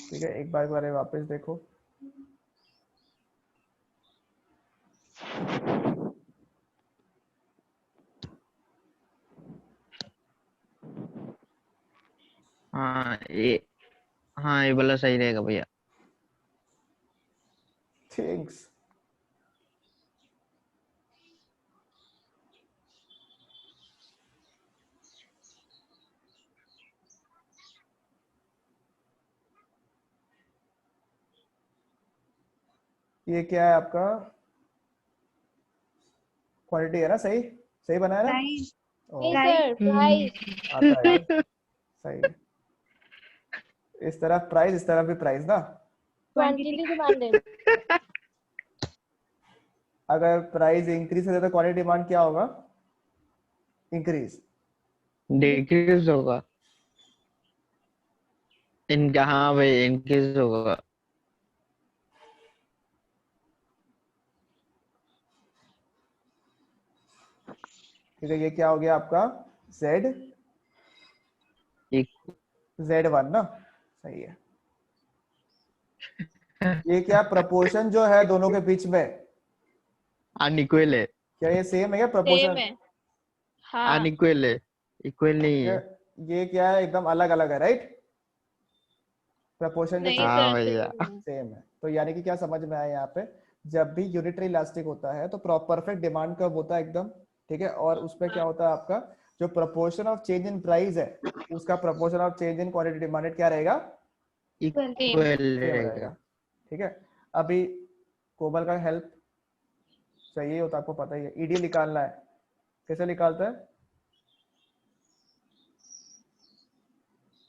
ठीक है। एक बार वापस देखो, हाँ ये हाँ ये वाला सही रहेगा भैया। थिंग्स। ये क्या है आपका? क्वांटिटी है ना? सही सही बनाया ना? प्राइस ओ, नहीं सर, प्राइस। आता है यार, सही है। इस तरफ प्राइस, इस तरफ भी प्राइस ना। Quantity demanded. अगर प्राइस इंक्रीज है तो क्वांटिटी डिमांड क्या होगा? इंक्रीज। डिक्रीज होगा इनका। हाँ भाई इंक्रीज होगा। ठीक है, ये क्या हो गया आपका? जेड एक Z1 ना, सही है। ये क्या प्रपोर्शन जो है दोनों के बीच में, अनइक्वल है। क्या ये सेम है क्या सेम प्रपोर्शन? है। हाँ, अनइक्वल है, इक्वल नहीं है। ये क्या है, एकदम अलग अलग है, राइट? प्रपोर्शन जो नहीं चाहिए हाँ सर, भैया। सेम है। सेम है। तो यानी कि क्या समझ में आया यहाँ पे, जब भी यूनिटरी इलास्टिक होता है तो परफेक्ट डिमांड कर्व होता है एकदम, ठीक है। और उसमें क्या होता है आपका, जो proportion of change in price है उसका proportion of change in quantity demanded क्या रहेगा? इक्वल सेम रहेगा। रहेगा, ठीक है। अभी कोमल का हेल्प चाहिए होता है, आपको पता ही है। ईडी निकालना है, कैसे निकालता है?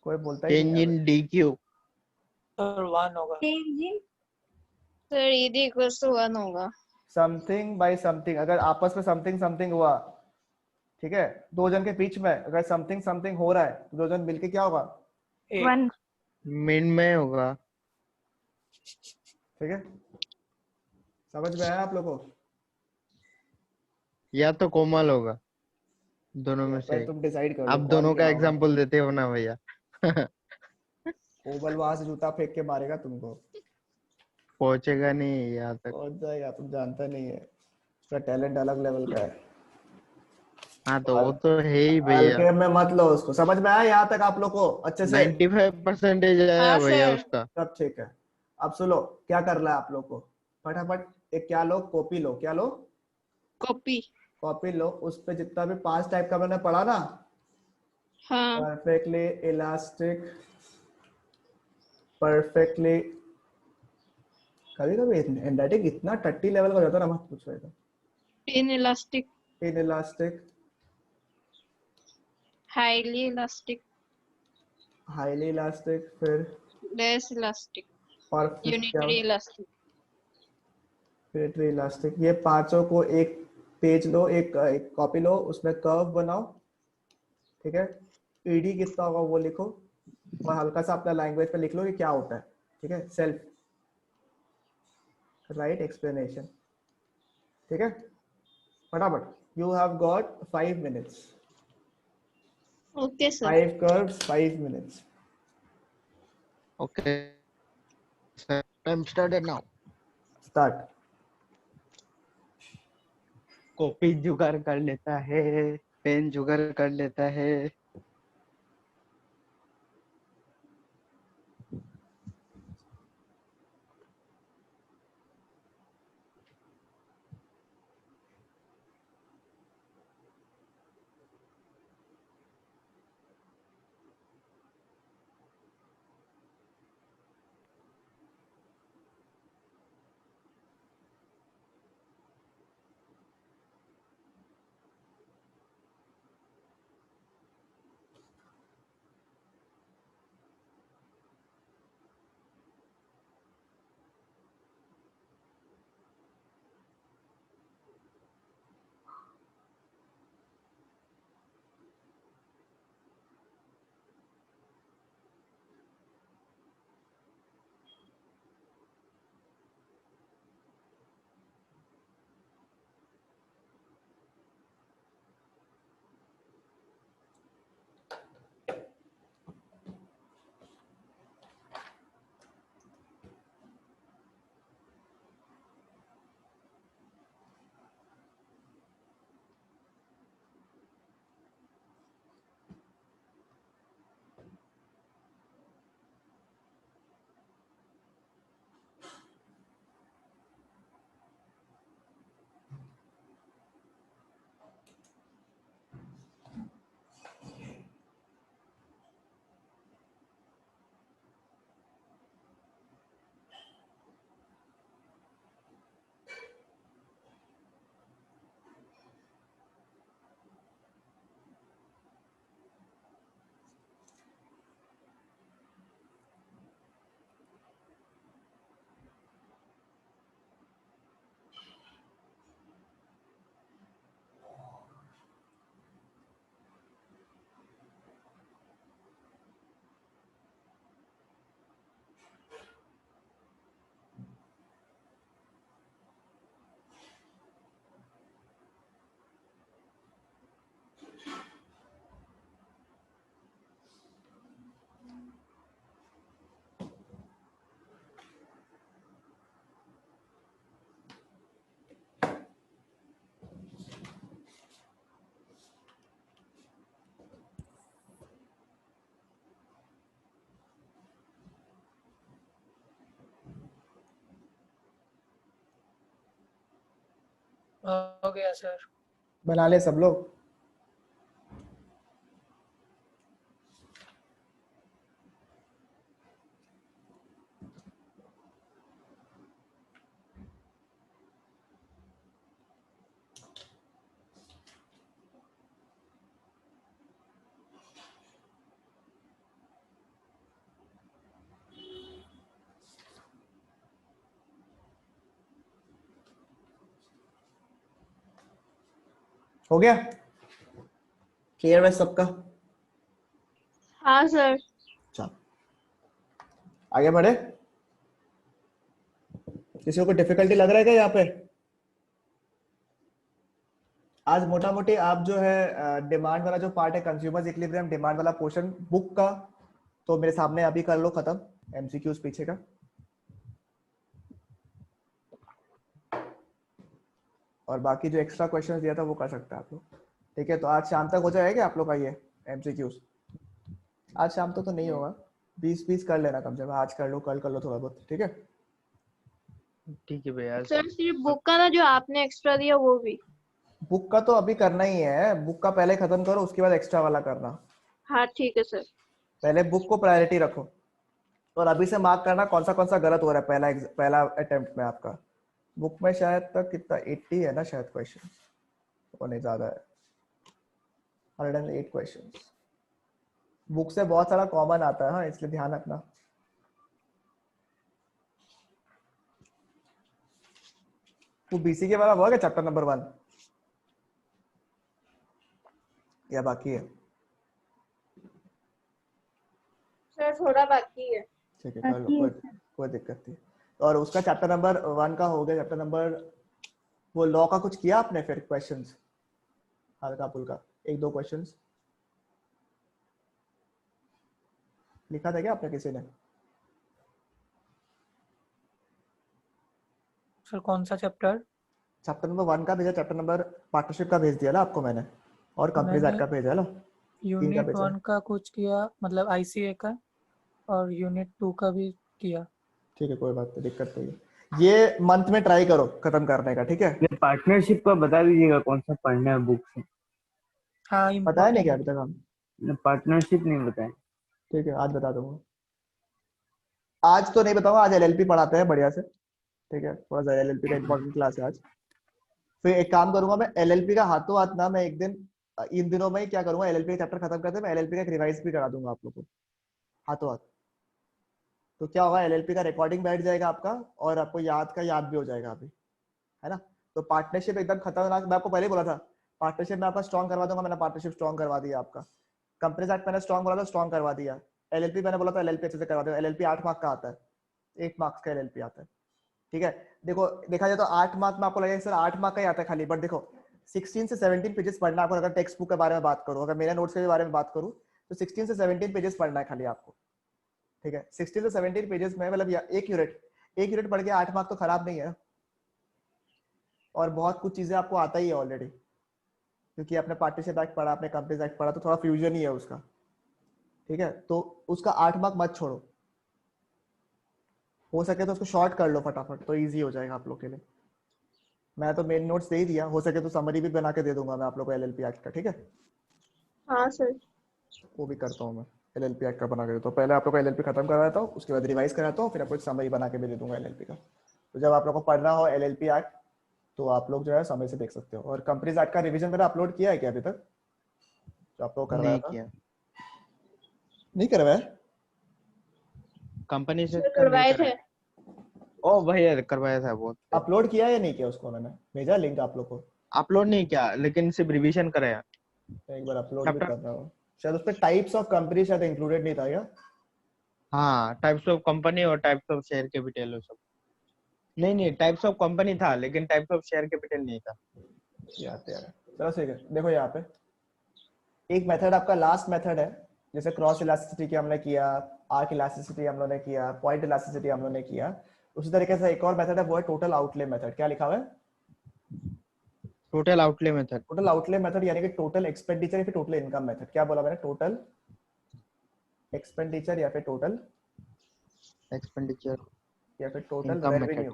कोई बोलता ही नहीं चेंज है इन डी क्यू। सर 1 होगा। Changing sir ED equals to 1 होगा। समथिंग बाय समथिंग, अगर आपस में समथिंग समथिंग हुआ, ठीक है, दो जन के बीच में अगर समथिंग समथिंग हो रहा है तो दो जन मिलके क्या होगा? 1 मिन में होगा। ठीक है, समझ में आया आप लोगों को? या तो कोमल होगा, दोनों में से भाई एक। तुम डिसाइड कर लो आप कौन दोनों का क्या होगा। एग्जांपल देते हो ना भैया। कोमल वहां से जूता फेंक के मारेगा तुमको। पहुंचेगा नहीं यहाँ तक। पहुंच जाएगा, तुम जानता नहीं है, उसका टैलेंट अलग लेवल का है। हाँ तो वो तो है ही भैया। हल्के में मत लो उसको। समझ में आया यहाँ तक आप लोग को अच्छे से? 95% आया हाँ भैया सर। उसका। सब ठीक है। अब सुनो क्या करना है आप लोग को, फटाफट एक क्या लो, कॉपी लो। क्या लो? कॉपी। कॉपी लो, उस पे जितना भी 5 टाइप का मैंने पढ़ा ना, हाँ, परफेक्टली इलास्टिक, परफेक्टली, कभी कभी हैंडराइटिंग इतना टट्टी लेवल का हो जाता है ना, मत पूछो। In elastic, in elastic, highly elastic, highly elastic, फिर लेस इलास्टिक, परफेक्ट क्या, यूनिटरी इलास्टिक। Unitary elastic. ये पांचों को एक पेज लो, एक कॉपी लो, उसमें कर्व बनाओ, ठीक है। ईडी कितना होगा वो लिखो, और हल्का सा अपना लैंग्वेज पे लिख लो कि क्या होता है, ठीक है। सेल्फ राइट एक्सप्लेनेशन, ठीक है। फटाफट, you have got 5 minutes, okay sir. 5 curves, 5 minutes। Okay sir, time started now. Start. Copy जुगाड़ कर लेता है, पेन जुगाड़ कर लेता है। हो गया सर। बना ले सब लोग। हो गया क्लियर है सबका? हाँ सर। चलो आगे बढ़े। किसी को डिफिकल्टी लग रहा है क्या यहाँ पे? आज मोटा मोटी आप जो है डिमांड वाला जो पार्ट है, कंज्यूमर्स इक्विलिब्रियम डिमांड वाला पोर्शन बुक का, तो मेरे सामने अभी कर लो खत्म एमसीक्यूज पीछे का। और बाकी जो एक्स्ट्रा क्वेश्चन दिया था वो कर सकते हैं आप लोग। ठीक है, तो आज शाम तक हो जाएगा आप लोग का ये एमसीक्यूज? आज शाम तक तो नहीं होगा, 20 कर लेना कम से कम, आज कर लो कल कर लो थोड़ा बहुत। ठीक है ठीक है भैया। सर सिर्फ बुक का ना जो आपने एक्स्ट्रा दिया वो भी? बुक का तो अभी करना ही है, बुक का पहले खत्म करो उसके बाद एक्स्ट्रा वाला करना। हाँ ठीक है सर। पहले बुक को प्रायोरिटी रखो और अभी से मार्क करना कौन सा गलत हो रहा है पहला अटेम्प्ट में आपका। बुक में शायद तक कितना 80 है ना शायद क्वेश्चन, वो नहीं ज्यादा है, 108 क्वेश्चन। बुक से बहुत सारा कॉमन आता है, हाँ इसलिए ध्यान रखना। वो बीसी के वाला हुआ क्या चैप्टर नंबर 1 या बाकी है? सर थोड़ा बाकी है। ठीक है कर लो, कोई दिक्कत नहीं। और उसका चैप्टर नंबर 1 का हो गया। चैप्टर नंबर वो लॉ का कुछ किया आपने फिर क्वेश्चंस हल्का फुल्का 1-2 क्वेश्चंस लिखा था क्या आपने किसी ने? सर कौन सा चैप्टर? चैप्टर नंबर 1 का भेजा, चैप्टर नंबर पार्टनरशिप का भेज दिया ना आपको मैंने, और कंपनीज एक्ट का भेजा ना, 3 का यूनिट भेजा। 1 का कुछ किया, मतलब आईसीए का, और यूनिट 2 का भी किया। ठीक है कोई बात नहीं, दिक्कत नहीं है। ये मंथ में ट्राई करो खत्म करने का, ठीक है? ये पार्टनरशिप का बता दीजिएगा कौन सा पढ़ना है बुक से। हाँ बताया नहीं इम्पोर्टेंट। क्या अभी तक हम? पार्टनरशिप नहीं बताए। ठीक है आज बता दूंगा। आज तो नहीं बताऊंगा, आज एलएलपी पढ़ाते हैं बढ़िया से। ठीक है, थोड़ा सा एलएलपी का इंपॉर्टेंट क्लास है आज। फिर एक काम करूंगा मैं, एलएलपी का हाथों हाथ ना मैं एक दिन इन दिनों में ही क्या करूंगा, एलएलपी का चैप्टर खत्म करते मैं एलएलपी का रिवाइज भी करा दूंगा आप लोग को हाथों हाथ। तो क्या होगा, एलएलपी का रिकॉर्डिंग बैठ जाएगा आपका और आपको याद का याद भी हो जाएगा अभी, है ना? तो पार्टनरशिप एकदम खतरनाक, मैं आपको पहले ही बोला था पार्टनरशिप में आपका स्ट्रॉन्ग करवा दूंगा, मैंने पार्टनरशिप स्ट्रॉन्ग करवा दिया आपका। कंपनीज एक्ट मैंने स्ट्रॉन्ग बोला था, स्ट्रॉन्ग करवा दिया। एलएलपी मैंने बोला था एलएलपी अच्छे से करवा दिया। एलएलपी 8 मार्क का आता है, 8 मार्क्स का एलएलपी आता है। ठीक है, देखो देखा जाए तो 8 मार्क में आपको लगेगा सर 8 मार्क का ही आता है खाली, बट देखो 16 से 17 पेजेस पढ़ना आपको। अगर टेक्स्ट बुक के बारे में बात करूं, अगर मेरे नोट्स के बारे में बात करूं, तो 16 से 17 पेजेस पढ़ना है खाली आपको। ठीक है, 16 से 17 पेजेस में मतलब एक यूनिट पढ़ के 8 मार्क तो खराब नहीं है। और बहुत कुछ चीजें आपको आता ही है ऑलरेडी, क्योंकि आपने पार्टनरशिप एक्ट पढ़ा, आपने कंपनीज एक्ट पढ़ा, तो थोड़ा फ्यूजन ही है उसका। ठीक है, तो उसका 8 मार्क मत छोड़ो, हो सके तो उसको शॉर्ट कर लो फटाफट, तो इजी हो जाएगा आप लोग के लिए। मैं तो मेन नोट्स दे ही दिया, हो सके तो समरी भी बना के दे दूंगा मैं आप लोग को एलएलपी एक्ट का। ठीक है, हाँ सर। वो भी करता हूँ मैं, एलएलपी एक्ट का बना के देता हूँ। पहले आप लोग को एलएलपी खत्म करवाता हूँ, उसके बाद रिवाइज कराता हूँ, फिर आपको एक समरी बना के भी दे दूंगा एलएलपी का। तो जब आप लोग को पढ़ना हो एलएलपी एक्ट तो आप लोग जो है समय से देख सकते हो। और कंपनीज एक्ट का रिवीजन मैंने अपलोड किया है क्या अभी तक, जो आप लोग करवाया नहीं था? किया। नहीं करवाया? कंपनी से सर का नहीं करवाए करा। थे। ओ भैया करवाया था बहुत। अपलोड किया या नहीं किया उसको? मैंने भेजा लिंक आप लोग को, अपलोड नहीं किया लेकिन सिर्फ रिवीजन कराया। एक बार अपलोड भी चैप्टर। कर रहा हूँ। शायद उस पर टाइप्स ऑफ कंपनी शायद इंक्लूडेड नहीं था क्या? हाँ टाइप्स ऑफ कंपनी और टाइप्स ऑफ शेयर कैपिटल सब। नहीं टाइप्स ऑफ कंपनी था लेकिन टाइप्स ऑफ शेयर कैपिटल नहीं था। याद है यार, चलो ठीक है। देखो यहाँ पे एक मेथड आपका लास्ट मेथड है, जैसे क्रॉस इलास्टिसिटी की हमने किया, आर्क इलास्टिसिटी हम लोगों ने किया, पॉइंट इलास्टिसिटी हम लोगों ने किया। उसी तरीके से एक और मेथड है, वो है टोटल आउटले मेथड। क्या लिखा हुआ है? Total outlay method. Total outlay method यानी कि टोटल एक्सपेंडिचर या फिर टोटल इनकम मेथड। क्या बोला मैंने? टोटल एक्सपेंडिचर या फिर टोटल एक्सपेंडिचर या फिर total income method.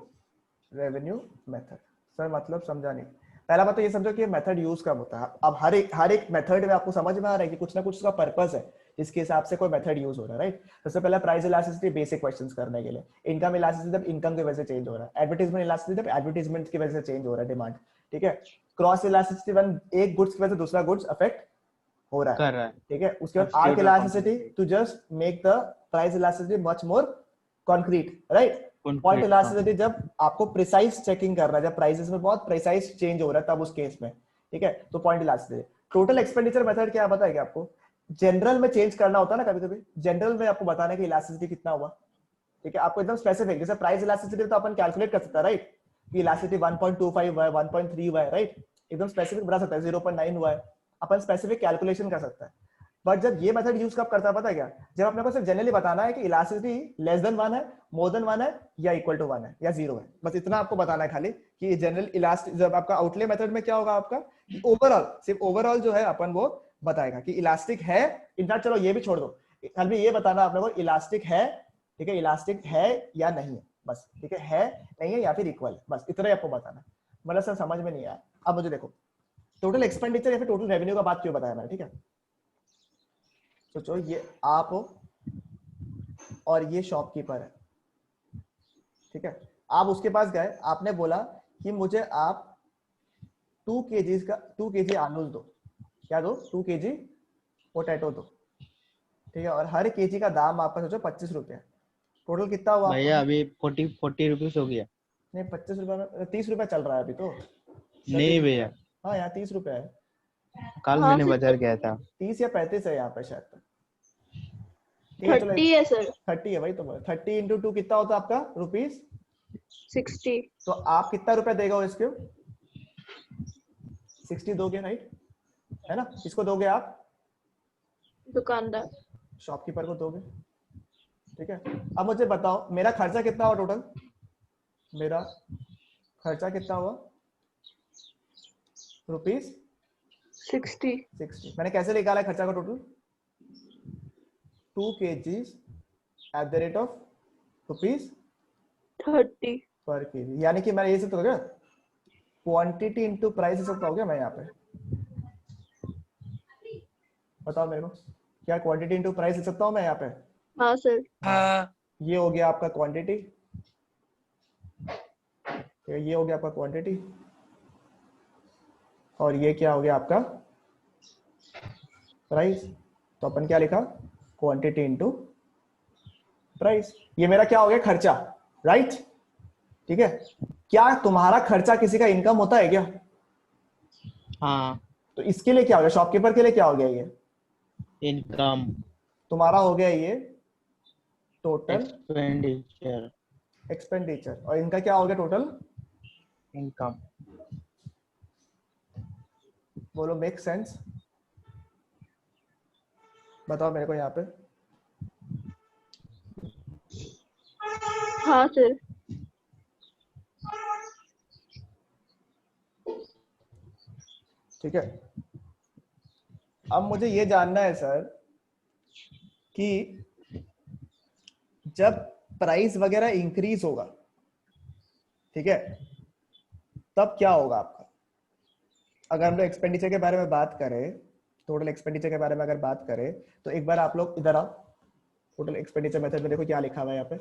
Revenue method. Sir मतलब समझा नहीं। पहला बात तो ये समझो कि मेथड यूज कब होता है। अब हर एक मेथड में आपको समझ में आ रहा है कि कुछ ना कुछ उसका पर्पस है जिसके हिसाब से कोई मेथड यूज हो रहा है, राइट। सबसे पहला प्राइस इलास्टिसिटी, बेसिक क्वेश्चंस करने के लिए। इनकम इलास्टिसिटी जब इनकम की वजह से चेंज हो रहा है। एडवर्टाइजमेंट इलास्टिसिटी जब एडवर्टाइजमेंट की वजह से चेंज हो रहा है डिमांड, ठीक है। क्रॉस इलास्टिसिटी वन एक गुड्स की वजह से दूसरा गुड्स अफेक्ट हो रहा है, कर रहा है। ठीक है। उसके बाद Substitute arc or elasticity compensate. To just make the price elasticity much more concrete, right. Point Concrete, elasticity जब आपको प्रिसाइज चेकिंग करना है, जब प्राइसेस में बहुत प्रिसाइज चेंज हो रहा है तब उस केस में, ठीक है, तो point elasticity. Total expenditure method क्या बताएगा आपको? जनरल में चेंज करना होता है ना कभी कभी, जनरल में आपको बताना है कि इलास्टिसिटी कितना हुआ, ठीक है। आपको एकदम स्पेसिफिक, जैसे प्राइस इलास्टिसिटी तो अपन कैलकुलेट कर सकते हैं, राइट, कि इलास्टिसिटी 1.25 हुआ है, 1.3 हुआ है, राइट, एकदम स्पेसिफिक बता सकता है, 0.9 हुआ है, अपन स्पेसिफिक कैलकुलेशन कर सकता है। बट जब ये मेथड यूज कब करता है पता है क्या? जब अपने को सिर्फ जनरली बताना है कि इलास्टिसिटी लेस देन 1 है, मोर देन 1 है, या इक्वल टू 1 है, या 0 है, बस इतना आपको बताना है खाली कि जनरल इलास्टिक। जब आपका आउटले मेथड में क्या होगा आपका, ओवरऑल, सिर्फ ओवरऑल जो है अपन वो बताएगा कि इलास्टिक है। इनफैक्ट चलो ये भी छोड़ दो, खाली ये बताना आपने को इलास्टिक है, ठीक है, इलास्टिक है या नहीं है, बस, ठीक है नहीं है या फिर इक्वल है, बस इतना ही आपको बताना है। मतलब सर समझ में नहीं आया। अब मुझे देखो टोटल एक्सपेंडिचर या फिर टोटल रेवेन्यू का बात क्यों बताया मैंने, ठीक है। सोचो ये आप हो और ये शॉपकीपर है, ठीक है। आप उसके पास गए, आपने बोला कि मुझे आप 2 kg आलू दो, क्या दो, 2 kg पोटैटो दो, ठीक है, और हर केजी का दाम आपका सोचो 25 रुपए। टोटल कितना हुआ भैया आपका? अभी 40 रुपीस हो गया। नहीं 25 रुपए में 30 रुपए चल रहा है अभी तो। नहीं भैया, हाँ यहाँ 30 रुपए है, कल हाँ मैंने सर, बाजार गया था। 30 या 35 है यहाँ पे शायद, ठीक है चलो 30 है सर, 30 है भाई। तो 30 इंटू 2 कितना होता है आपका रुपीस? 60। तो आप कितना रुपए देगा इसको? 60 दोगे, राइट, है ना। किसको दोगे आप? दुकानदार। शॉपकीपर को दोगे, ठीक है। अब मुझे बताओ मेरा खर्चा कितना हुआ टोटल? मेरा खर्चा कितना हुआ? रुपीस 60। मैंने कैसे निकाला खर्चा का total? 2 kg at the rate of rupees 30। पर केजी, यानी कि मैं ये सब तो हो गया क्वांटिटी इनटू प्राइस, सब हो गया मैं यहाँ पे। बताओ मेरे को, क्या क्वांटिटी इनटू प्राइस लिख सकता हूँ मैं यहाँ पे? हाँ सर। हाँ ये हो गया आपका क्वांटिटी, ये हो गया आपका क्वांटिटी, और ये क्या हो गया आपका प्राइस। तो अपन क्या लिखा? Quantity into price. ये मेरा क्या हो गया? खर्चा, राइट, ठीक है। क्या तुम्हारा खर्चा किसी का इनकम होता है क्या? हाँ, तो इसके लिए क्या हो गया? शॉपकीपर के लिए क्या हो गया? ये इनकम तुम्हारा हो गया ये टोटल एक्सपेंडिचर एक्सपेंडिचर, और इनका क्या हो गया टोटल इनकम। बोलो, मेक सेंस? बताओ मेरे को यहाँ पे। हाँ सर। ठीक है। अब मुझे ये जानना है सर कि जब प्राइस वगैरह इंक्रीज होगा, ठीक है, तब क्या होगा आपका? अगर हम लोग एक्सपेंडिचर के बारे में बात करें, टोटल एक्सपेंडिचर के बारे में अगर बात करें, तो एक बार आप लोग इधर आओ। टोटल एक्सपेंडिचर मेथड में देखो क्या लिखा हुआ है यहाँ पे,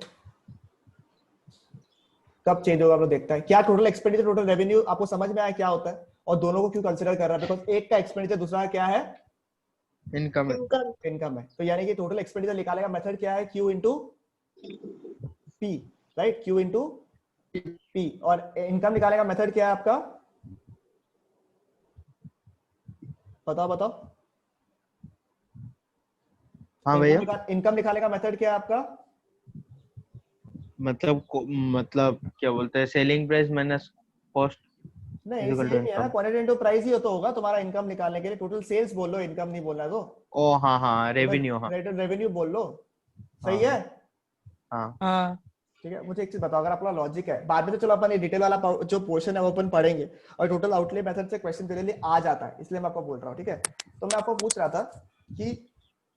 कब चेंज होगा आप लोग देखता है। क्या टोटल एक्सपेंडिचर टोटल रेवेन्यू आपको समझ में आया क्या होता है, और दोनों को क्यों कंसीडर कर रहा है? बिकॉज एक का एक्सपेंडिचर, दूसरा क्या है? Income income. इनकम है। तो यानी कि टोटल एक्सपेंडिचर निकालने का मेथड क्या है? Q into P, right, Q into P. और इनकम निकालने का मेथड क्या है आपका? बताओ बताओ। हाँ भैया, इनकम निकालने का मेथड क्या है आपका? मतलब क्या बोलते हैं, सेलिंग प्राइस माइनस कॉस्ट नहीं, इक्वल टू सेम ही है ना, इनकम। क्वांटिटी इनटू प्राइस ही तो होगा तुम्हारा इनकम निकालने के लिए। टोटल सेल्स बोल लो, इनकम नहीं बोलना है तो। ओ हाँ हाँ, रेवेन्यू। हाँ रेवेन्यू बोल लो, सही है। हाँ। हाँ ठीक है, मुझे एक चीज बताओ, अगर अपना लॉजिक है, बाद में तो चलो अपन ये डिटेल वाला जो पोर्शन है वो अपन पढ़ेंगे, और टोटल आउटले मेथड से क्वेश्चन जनरली आ जाता है, इसलिए मैं आपको बोल रहा हूँ, ठीक है। तो मैं आपको पूछ रहा था कि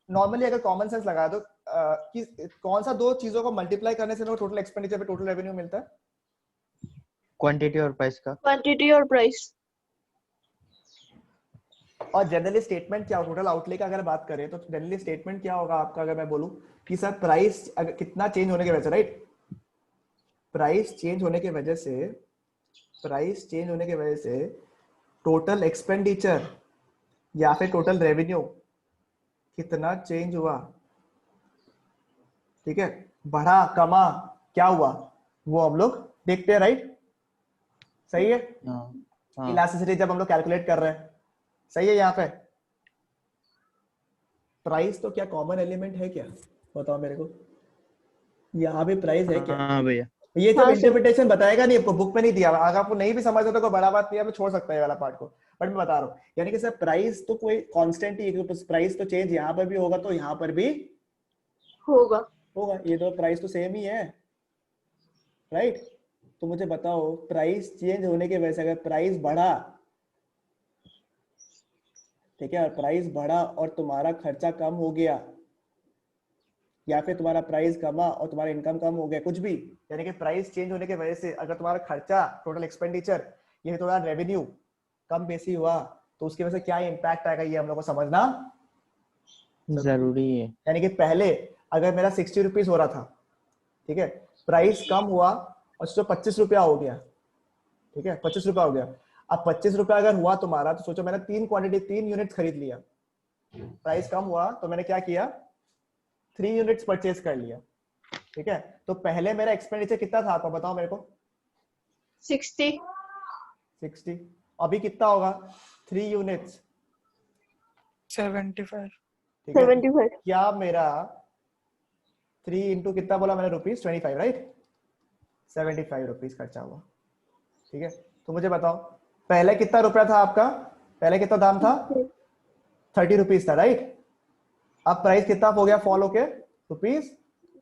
नॉर्मली अगर कॉमन सेंस लगाया तो कि कौन सा दो चीजों को मल्टीप्लाई करने से टोटल एक्सपेंडिचर पे टोटल रेवेन्यू मिलता है? क्वांटिटी और प्राइस का। क्वांटिटी और प्राइस। और जनरली स्टेटमेंट क्या होगा, टोटल आउटले का अगर बात करें तो जनरली स्टेटमेंट क्या होगा आपका, अगर मैं बोलूं कि सर प्राइस कितना चेंज होने की वजह से, राइट, प्राइस चेंज होने की वजह से, प्राइस चेंज होने की वजह से टोटल एक्सपेंडिचर या फिर टोटल रेवेन्यू कितना चेंज हुआ, ठीक है, बढ़ा, कमा, क्या हुआ, वो हम लोग देखते हैं, राइट, सही है। हाँ इलास्टिसिटी जब हम लोग कैलकुलेट कर रहे हैं, सही है। यहाँ पे प्राइस तो क्या कॉमन एलिमेंट है क्या, बताओ मेरे को, यहाँ भी प्राइस है क्या? हाँ भैया। ये जब हाँ सर। इंटरप्रिटेशन बताएगा नहीं आपको, बुक में नहीं दिया, अगर आपको नहीं भी समझ आता तो कोई बड़ा बात नहीं है, आप छोड़ सकते हैं वाला पार्ट को, बट मैं बता रहा हूँ, यानी कि सर प्राइस तो कोई कांस्टेंट ही है, प्राइस तो चेंज यहाँ पर भी होगा तो यहाँ पर भी होगा। होगा, ये तो प्राइस तो सेम ही है, राइट। तो मुझे बताओ प्राइस चेंज होने की वजह से अगर प्राइस बढ़ा, ठीक है, प्राइस बढ़ा और तुम्हारा खर्चा कम हो गया, या फिर तुम्हारा प्राइस कमा और तुम्हारा इनकम कम हो गया, कुछ भी, यानी कि प्राइस चेंज होने की वजह से अगर तुम्हारा खर्चा, टोटल एक्सपेंडिचर, ये तुम्हारा रेवेन्यू कम बेसी हुआ, तो उसकी वजह से क्या इम्पैक्ट आएगा, ये हम लोग को समझना जरूरी है। यानी कि पहले अगर मेरा 60 रुपीज हो रहा था, ठीक है, प्राइस कम हुआ और सोचो 25 रुपया हो गया, ठीक है, 25 रुपया हो गया। अब 25 रुपया अगर हुआ तुम्हारा, तो सोचो मैंने 3 यूनिट खरीद लिया, प्राइस कम हुआ तो मैंने क्या किया, 3 यूनिट्स परचेज कर लिया, ठीक है। तो पहले मेरा एक्सपेंडिचर कितना था आपको बताओ मेरे को, 60। अभी कितना होगा, 3 यूनिट्स, 75। ठीक है। 75। क्या मेरा 3 इंटू कितना बोला मैंने, रुपीज 25, राइट, 75 रुपीज खर्चा हुआ, ठीक है। तो मुझे बताओ पहले कितना रुपया था आपका, पहले कितना दाम था, 30 रुपीज था, राइट। अब प्राइस कितना हो गया फॉल होके, रुपीज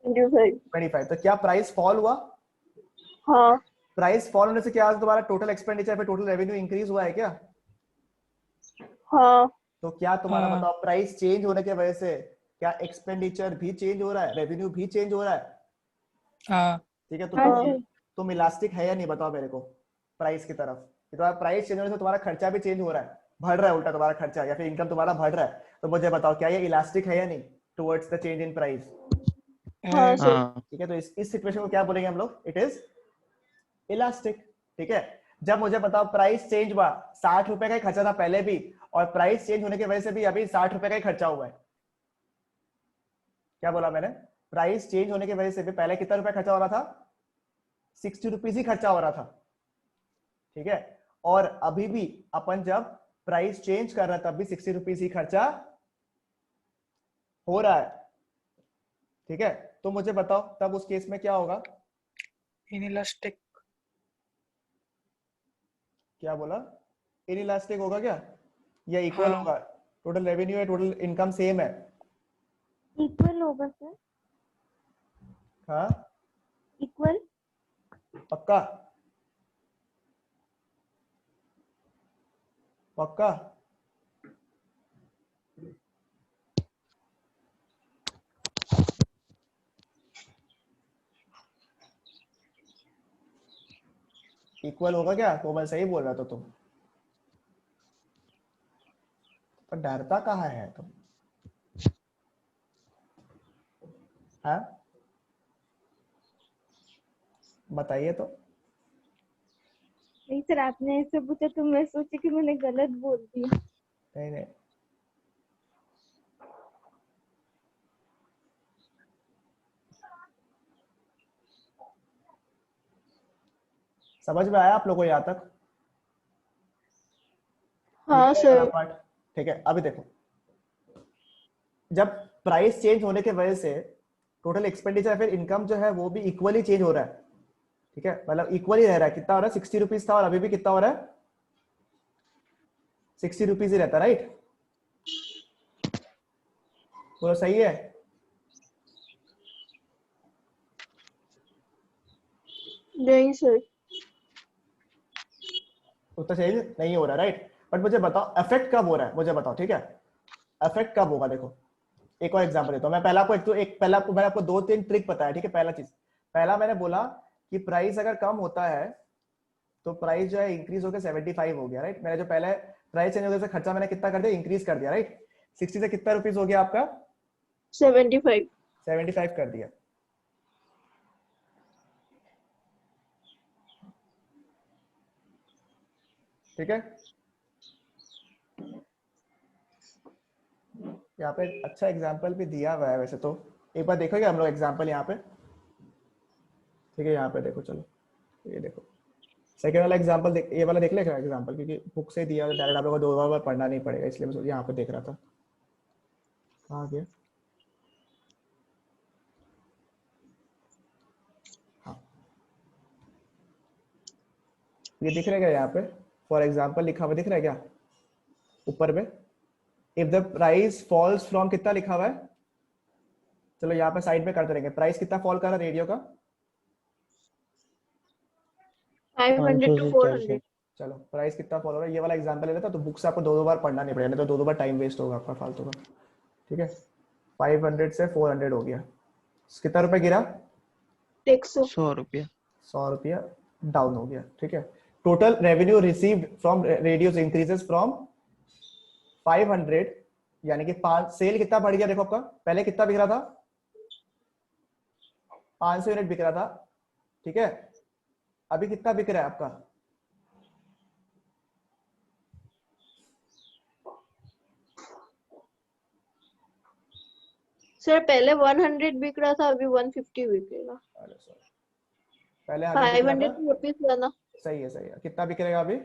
25, तो क्या प्राइस फॉल हुआ, हाँ। प्राइस फॉल होने से क्या तुम्हारा टोटल एक्सपेंडिचर पे टोटल रेवेन्यू इंक्रीज हुआ है क्या, हाँ। तो क्या तुम्हारा हाँ। बताओ प्राइस चेंज होने की वजह से क्या एक्सपेंडिचर भी चेंज हो रहा है, रेवेन्यू भी चेंज हो रहा है, हाँ। ठीक है। तो हाँ। तुम इलास्टिक है या नहीं बताओ मेरे को प्राइस की तरफ, कि तुम्हारा प्राइस चेंज होने से तुम्हारा खर्चा भी चेंज हो रहा है, बढ़ रहा है उल्टा तुम्हारा खर्चा, या फिर इनकम तुम्हारा बढ़ रहा है, तो मुझे बताओ क्या ये इलास्टिक है या नहीं towards the change in price, हाँ सर। हाँ ठीक है। तो इस सिचुएशन को क्या बोलेंगे हम लोग, इट इज इलास्टिक, ठीक है। जब मुझे बताओ प्राइस चेंज हुआ, 60 रुपए का ही खर्चा था पहले भी, और प्राइस चेंज होने की वजह से भी अभी 60 रुपए का ही खर्चा हुआ है, क्या बोला मैंने, प्राइस चेंज होने की वजह से भी पहले कितना रुपया खर्चा हो रहा था, 60 रुपीज ही खर्चा हो रहा था, ठीक है। और अभी भी अपन जब प्राइस चेंज कर रहा है तब भी 60 रुपीज ही खर्चा हो रहा है, ठीक है। तो मुझे बताओ तब उस केस में क्या होगा, इनइलास्टिक। क्या बोला, इनइलास्टिक होगा क्या, या इक्वल हाँ। होगा, टोटल रेवेन्यू है टोटल इनकम सेम है, इक्वल होगा सर, हाँ इक्वल। पक्का, पक्का, इक्वल होगा क्या, कोमल सही बोल रहा था तुम, पर डरता कहाँ है तुम, हाँ बताइए तो, नहीं सर, आपने ऐसे पूछा तो मैं सोची कि मैंने गलत बोल दिया। नहीं नहीं, समझ में आया आप लोगों को यहाँ तक, हाँ Clear है वाला सर। पार्ट, ठीक है। अभी देखो जब प्राइस चेंज होने की वजह से टोटल एक्सपेंडिचर फिर इनकम जो है वो भी इक्वली चेंज हो रहा है, ठीक है, मतलब इक्वली रह रहा है, कितना हो रहा है, 60 रुपीज था और अभी भी कितना हो रहा है, 60 रुपीज ही रहता है, राइट, बोलो सही है, नहीं सर। उतना चेंज नहीं हो रहा, राइट। बट मुझे बताओ इफेक्ट कब हो रहा है, मुझे बताओ, ठीक है, इफेक्ट कब होगा, देखो एक और एग्जांपल देता हूं मैं, पहला आपको पहला आपको मैंने आपको 2-3 ट्रिक बताया, ठीक है। पहला चीज, पहला मैंने बोला कि प्राइस अगर कम होता है तो प्राइस जो है इंक्रीज होकर 75 हो गया, राइट। मैंने जो पहले प्राइस चेंज होने से खर्चा मैंने कितना कर दिया, इंक्रीज कर दिया, राइट। 60 से कितना रुपीस हो गया आपका, 75। 75 कर दिया। ठीक है, यहाँ पे अच्छा एग्जांपल भी दिया हुआ है वैसे तो, एक बार देखोगे हम लोग एग्जांपल यहाँ पे। ठीक है, यहाँ पे देखो, चलो ये देखो सेकंड वाला एग्जांपल देख, ये वाला देख लेगा एग्जांपल, क्योंकि बुक से दिया डायरेक्ट आप लोगों को 2 बार पढ़ना नहीं पड़ेगा, इसलिए मैं यहाँ पे देख रहा था। कहाँ गया, हाँ ये दिख रहेगा यहाँ पे, फॉर एग्जाम्पल लिखा हुआ दिख रहा है क्या ऊपर में, if the price falls from, कितना लिखा हुआ है, चलो यहाँ पे साइड में करते रहेंगे, प्राइस कितना फॉल कर रहा है रेडियो का, 500 to 400। चलो प्राइस कितना फॉल हो रहा है, ये वाला एग्जांपल ले लेता तो बुक से आपको 2 बार पढ़ना नहीं पड़ेगा, नहीं तो 2 बार टाइम वेस्ट होगा आपका फालतू का। ठीक है, 500 से 400 हो गया, कितना रुपए गिरा, 100। 100 रुपया। 100 रुपया डाउन हो गया। ठीक है, total revenue received from radios increases from 500, यानी कि 5 सेल कितना बढ़ गया, देखो आपका पहले कितना बिक रहा था, 500 यूनिट बिक रहा था। ठीक है, अभी कितना बिक रहा है आपका, सर पहले 100 बिक रहा था, अभी 150 बिकेगा। अरे सॉरी, पहले 100 बिक रहा 500 था, रुपीस लेना। सही है सही है, कितना बिकेगा अभी,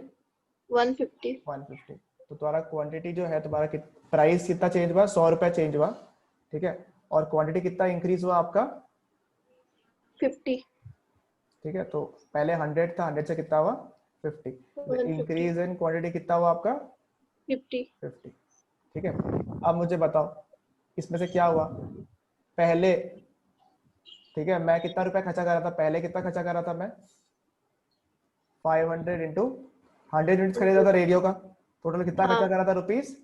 150। 150। तो तुम्हारा क्वांटिटी जो है तुम्हारा, प्राइस कितना चेंज हुआ, 100 रुपया चेंज हुआ। ठीक है, और क्वांटिटी कितना इंक्रीज हुआ आपका, 50। ठीक है, तो पहले 100 था, 100 से कितना हुआ 50, 150। इंक्रीज इन क्वांटिटी कितना हुआ आपका 50। 50। ठीक है, अब मुझे बताओ इसमें से क्या हुआ, पहले, ठीक है, मैं कितना रुपया खर्चा कर रहा था, पहले कितना खर्चा कर रहा था मैं, 500 इंटू 100 यूनिट्स खरीदा था रेडियो का, टोटल कितना खर्चा कर रहा था, rupees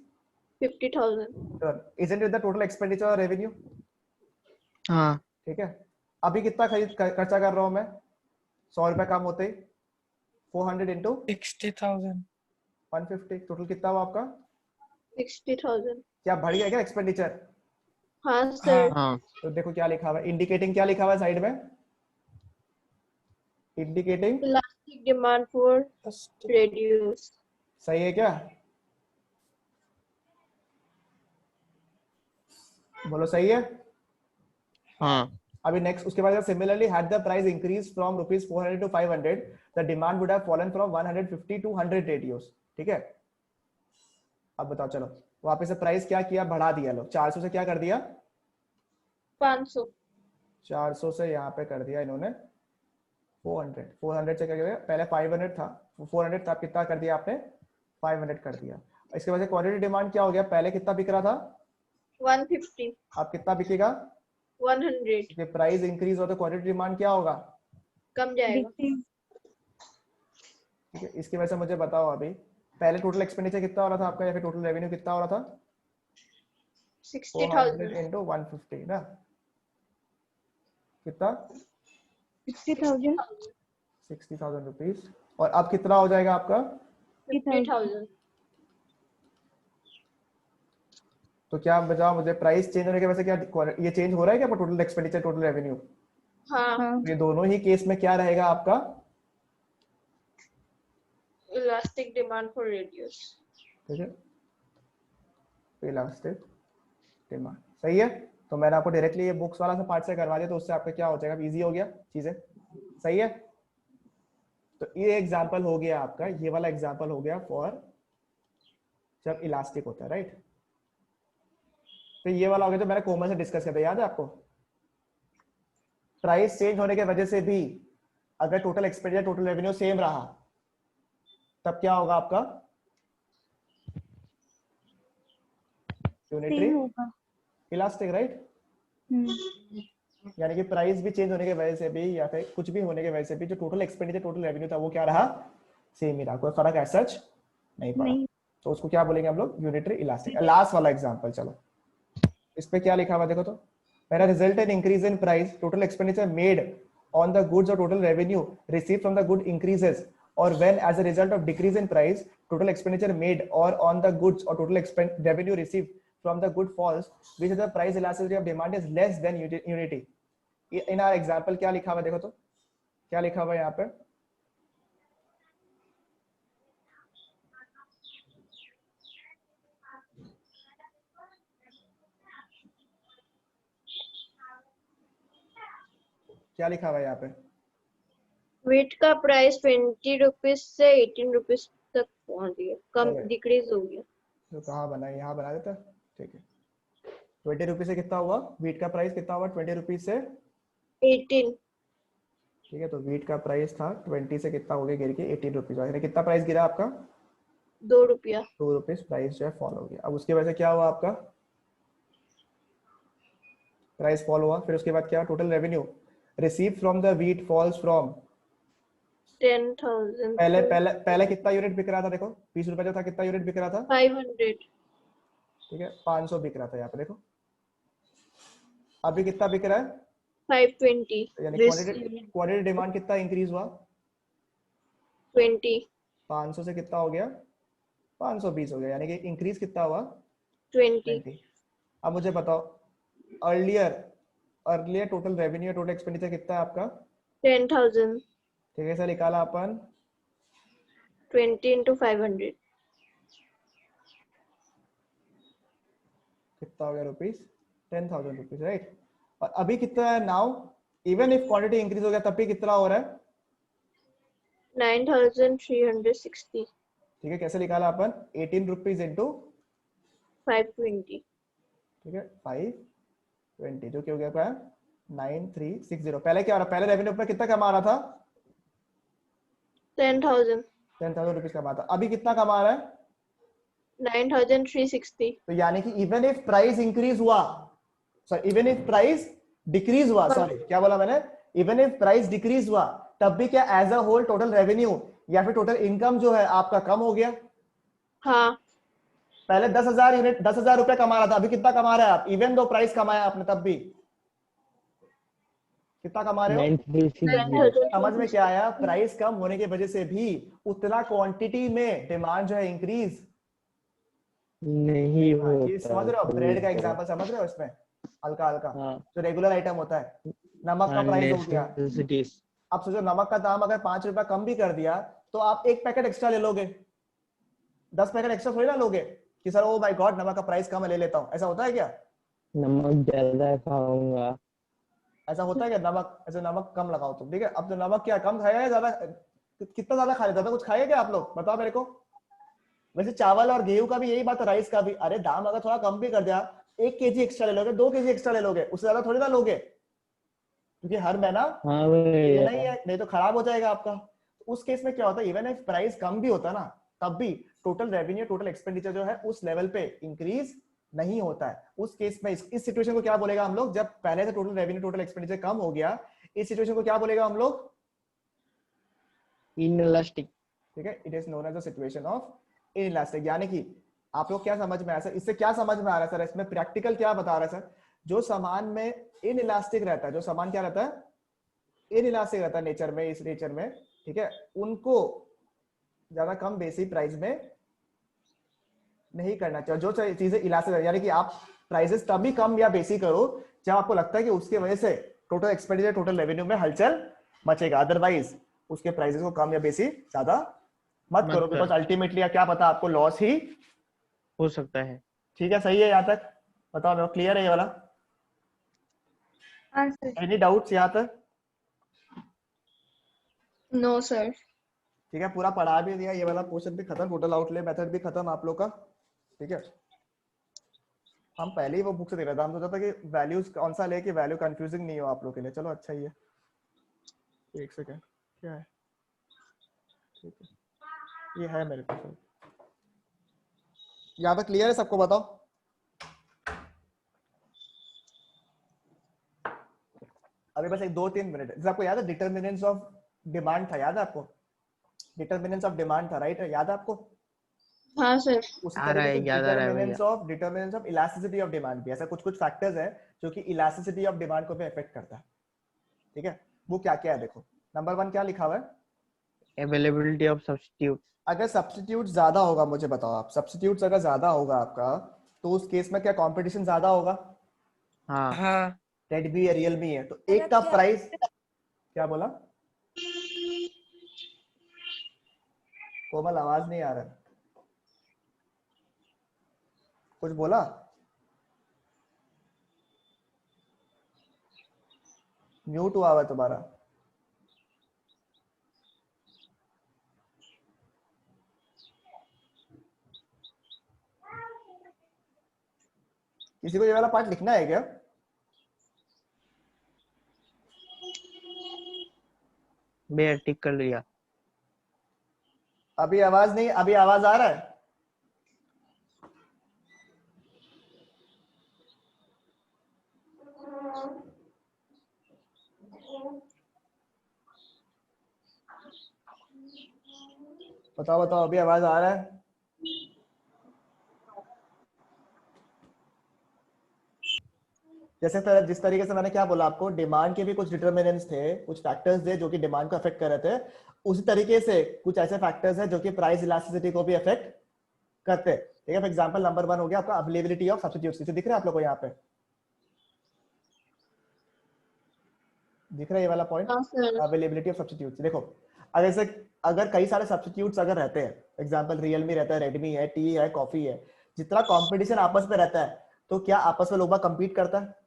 50,000। Isn't it the total expenditure और रेवेन्यू। हाँ। ठीक है, अभी कितना खर्चा कर रहा हूं मैं, 100 रुपया कम होते ही 400 इंटू 60,000। 150, टोटल कितना हुआ आपका, 60,000। क्या बढ़ गया क्या एक्सपेंडिचर, हाँ सर। हाँ। तो देखो क्या लिखा हुआ है, इंडिकेटिंग क्या लिखा हुआ है साइड में, indicating elastic demand for radios. सही है क्या, बोलो सही है। हाँ। अभी नेक्स्ट उसके बाद, similarly had the price increase from rupees 400 to 500, the demand would have fallen from 150 to 100 radios. ठीक है, अब बताओ, चलो वापस से प्राइस क्या किया, बढ़ा दिया, लो 400 से क्या कर दिया, 500। 400 से यहाँ पे कर दिया इन्होंने 400 से क्या कर दिया, पहले 500 था, 400 था, कितना कर दिया आपने 500 कर दिया। इसके वजह से क्वांटिटी डिमांड क्या हो गया, पहले कितना बिक रहा था 150। अब कितना बिकेगा, 100 प्राइस इंक्रीज हो तो क्वांटिटी डिमांड क्या होगा, कम जाएगा। ठीक है, इसकी वजह से मुझे बताओ अभी पहले टोटल एक्सपेंडिचर कितना हो रहा था आपका, या फिर टोटल रेवेन्यू कितना हो रहा था, 60,000। इंटू 150 ना, कितना 60,000। 60,000 रुपीज, और अब कितना हो जाएगा आपका, 50,000। तो क्या बताओ मुझे, प्राइस चेंज होने की वजह से क्या ये चेंज हो रहा है क्या टोटल एक्सपेंडिचर टोटल रेवेन्यू, हाँ। ये दोनों ही केस में क्या रहेगा आपका, इलास्टिक डिमांड फॉर रेडियोस। ठीक है, इलास्टिक डिमांड, सही है। तो मैंने आपको डायरेक्टली ये बुक्स वाला सा पार्ट से करवा दिया, तो उससे आपका क्या हो जाएगा, इजी हो गया चीजें, सही है। तो ये एग्जांपल हो गया आपका, ये वाला एग्जांपल हो गया फॉर जब इलास्टिक होता है, राइट। तो ये वाला हो गया जो मैंने कोमल से डिस्कस किया था, याद है आपको, प्राइस चेंज होने की वजह से भी अगर total expenditure total revenue same रहा तब क्या होगा आपका, यूनिटरी इलास्टिक, राइट। यानी कि प्राइस भी चेंज होने की वजह से भी या फिर कुछ भी होने की वजह से भी जो टोटल एक्सपेंडिचर टोटल रेवेन्यू था वो क्या रहा, सेम ही रहा, कोई फर्क ऐसा नहीं पड़ा। तो उसको क्या बोलेंगे हम लोग, यूनिटरी इलास्टिक। लास्ट वाला एग्जांपल, चलो इस पे क्या लिखा हुआ देखो, तो मेरा result in increase in price, total expenditure made on the goods और total revenue receive from the good increases or when as a result of decrease in price total expenditure made or on the goods or total revenue received from the good falls, which is the price elasticity of demand is less than unity. In our example क्या लिखा हुआ है देखो तो, क्या लिखा हुआ है यहाँ पे? क्या लिखा हुआ है यहाँ पे? वीट का प्राइस 20 रुपीज से 18 रुपीज तक पहुंच गया, कम डिक्रीज हो गया। तो कहाँ बना है? यहाँ बना देता, ठीक है। 20 रुपीज से कितना हुआ? वीट का प्राइस कितना हुआ? 20 रुपीज से 18। ठीक है, तो वीट का प्राइस था 20 से कितना हो गया गिर के 18 रुपीज। कितना प्राइस गिरा आपका? 2 रुपया। 2 रुपीज प्राइस जो है फॉल हो गया। अब उसकी वजह से क्या हुआ आपका? प्राइस फॉल हुआ। फिर उसके बाद क्या? Total revenue receive from the wheat falls from 10,000। पहले कितना यूनिट बिक रहा था? देखो 20 रुपए जो था कितना यूनिट बिक रहा था? 500। ठीक है, 500 बिक रहा था यहाँ पे देखो। अभी कितना बिक रहा है? 520। यानी क्वांटिटी डिमांड कितना इंक्रीज हुआ? 20। 500 से कितना हो गया? 520 हो गया, यानी कि इंक्रीज कितना हुआ? 20। अब मुझे बताओ earlier total revenue total expenditure कितना है आपका? 10,000। ठीक है, सर निकाला अपन 20 into 500 कितना हो गया रुपीस? 10,000 rupees, right. और अभी कितना है now? Even if quantity increase हो गया तब भी कितना हो रहा है? 9,360। ठीक है, कैसे निकाला अपन? 18 रुपीज इंटू 520। ठीक है 520 जो कि हो गया क्या? 9360। पहले क्या हो रहा? पहले रेवेन्यू पे कितना कमा रहा था? 10,000 रुपीज कमा था। अभी कितना कमा रहा है? 9,360। तो यानी कि इवन इफ प्राइस इंक्रीज हुआ, sorry even if price decrease हुआ, सॉरी क्या बोला मैंने? इवन इफ प्राइस डिक्रीज हुआ तब भी क्या as a whole total revenue या फिर टोटल इनकम जो है आपका कम हो गया? हाँ। पहले 10,000 यूनिट 10,000 रुपए कमा रहा था, अभी कितना कमा रहा है आप? इवन दो प्राइस कमाया आपने तब भी कितना कमा रहे हो? 9,360। समझ में क्या आया? प्राइस कम होने की वजह से भी उतना क्वांटिटी में डिमांड जो है इंक्रीज नहीं ये समझ रहे हो? होता। ब्रेड का एग्जांपल समझ रहे हो? इसमें हल्का हल्का हाँ। जो रेगुलर आइटम होता है, नमक का प्राइस हो गया। Necessities। आप सोचो नमक का दाम अगर 5 रुपया कम भी कर दिया तो आप एक पैकेट एक्स्ट्रा ले लोगे, 10 पैकेट एक्स्ट्रा थोड़ी ना लोगे कि सर ओ माय गॉड नमक का प्राइस कम है ले लेता हूँ। ऐसा होता है क्या? नमक ज्यादा खाऊंगा। ऐसा होता है क्या? नमक ऐसे नमक कम लगाओ तुम, ठीक है। अब तो नमक क्या कम खाया है ज्यादा? कितना ज्यादा खा लेता था? कुछ खाया क्या आप लोग? बताओ मेरे को। वैसे चावल और गेहूं का भी यही बात है, राइस का भी। अरे दाम अगर थोड़ा कम भी कर दिया, 1 केजी एक्स्ट्रा ले लोगे, 2 केजी एक्स्ट्रा ले लोगे, उससे ज्यादा थोड़ी ना लोगे, क्योंकि हर महीना हाँ लेना ही है, नहीं तो खराब हो जाएगा आपका। उस केस में क्या होता है? इवन इफ प्राइस कम भी होता ना तब भी टोटल रेवेन्यू टोटल एक्सपेंडिचर जो है उस लेवल पे इंक्रीज नहीं होता है। उस केस में इस सिचुएशन को क्या बोलेगा हम लोग? जब पहले से टोटल रेवेन्यू टोटल एक्सपेंडिचर कम हो गया, इस सिचुएशन को क्या बोलेगा हम लोग? इनइलास्टिक। ठीक है, it is known as the situation of inelastic. यानी कि आप लोग क्या समझ में आया सर? इससे क्या समझ में आ रहा है सर? इसमें प्रैक्टिकल क्या बता रहा है सर? जो सामान में इनइलास्टिक रहता है, जो सामान क्या रहता है? इनइलास्टिक रहता है नेचर में, इस नेचर में, ठीक है, उनको ज्यादा कम बेसी प्राइस में नहीं करना चाहिए। जो चीजें इलास्टिक है, यानी कि आप प्राइसेस तभी कम या बेसी करो जब आपको लगता है कि उसके वजह से टोटल एक्सपेंडिचर टोटल रेवेन्यू में हलचल मचेगा। अदरवाइज उसके प्राइसेस को कम या बेसी ज्यादा मत करो, बिकॉज अल्टीमेटली क्या पता आपको लॉस ही हो सकता है। ठीक है, सही है यहाँ तक? बताओ मेरे को क्लियर है ये वाला? हाँ सर। एनी डाउट्स यहाँ तक? No sir. ठीक है, पूरा पढ़ा भी दिया, ये वाला पोर्शन भी खत्म, टोटल आउटले मेथड भी खत्म आप लोग का। ठीक है, हम पहले ही वो बुक से दे रहे थे, हम सोचा था कि वैल्यूज कौन सा ले कि वैल्यू कंफ्यूजिंग नहीं हो आप लोग के लिए। चलो अच्छा ही है। एक सेकंड, क्या है? ठीक है, ये है मेरे पास। यहाँ तक क्लियर है सबको? बताओ। अभी बस एक 2-3 मिनट। जैसे आपको याद है डिटर्मिनेंट्स ऑफ डिमांड था, याद है आपको? डिटर्मिनेंट्स ऑफ डिमांड था, राइट? याद है आपको? हाँ सर। उसी आ रहा है, तरीके से याद आ रहा है भैया। Determinants of elasticity of demand भी ऐसा कुछ फैक्टर्स है जो कि इलास्टिसिटी ऑफ डिमांड को भी अफेक्ट करता है। ठीक है, वो क्या क्या है देखो। नंबर 1 क्या लिखा हुआ है? Availability of substitute. अगर सब्स्टिट्यूट ज्यादा होगा, मुझे बताओ आप, सब्स्टिट्यूट अगर ज्यादा होगा आपका, तो उस केस में क्या कंपटीशन ज्यादा होगा? हाँ हाँ रेडमी है, रियलमी है, तो एक का प्राइस, क्या बोला कोमल? आवाज नहीं आ रहा है, कुछ बोला? म्यूट हुआ हुआ है तुम्हारा। किसी को ये वाला पार्ट लिखना है क्या? भैया टिक कर लिया। अभी आवाज नहीं, अभी आवाज आ रहा है? बताओ बताओ, अभी आवाज आ रहा है? जैसे जिस तरीके से मैंने क्या बोला आपको, डिमांड के भी कुछ डिटर्मिनेंट्स थे, कुछ फैक्टर्स थे जो कि डिमांड को अफेक्ट कर रहे थे, उसी तरीके से कुछ ऐसे फैक्टर्स हैं जो कि प्राइस इलास्टिसिटी को भी अफेक्ट करते हैं। ठीक है, फॉर एग्जांपल नंबर 1 हो गया आपका अवेलेबिलिटी ऑफ सब्स्टिट्यूट्स। इसे दिख रहा है आप लोगों को यहाँ पे? दिख रहा है ये वाला पॉइंट, हाँ सर। Availability of substitutes. देखो, अगर कई सारे सब्स्टिट्यूट्स अगर रहते हैं, एग्जांपल रियलमी रहता है, रेडमी है, टी है, कॉफी है, जितना कंपटीशन आपस में रहता है, तो क्या आपस में लोग कम्पीट करता है?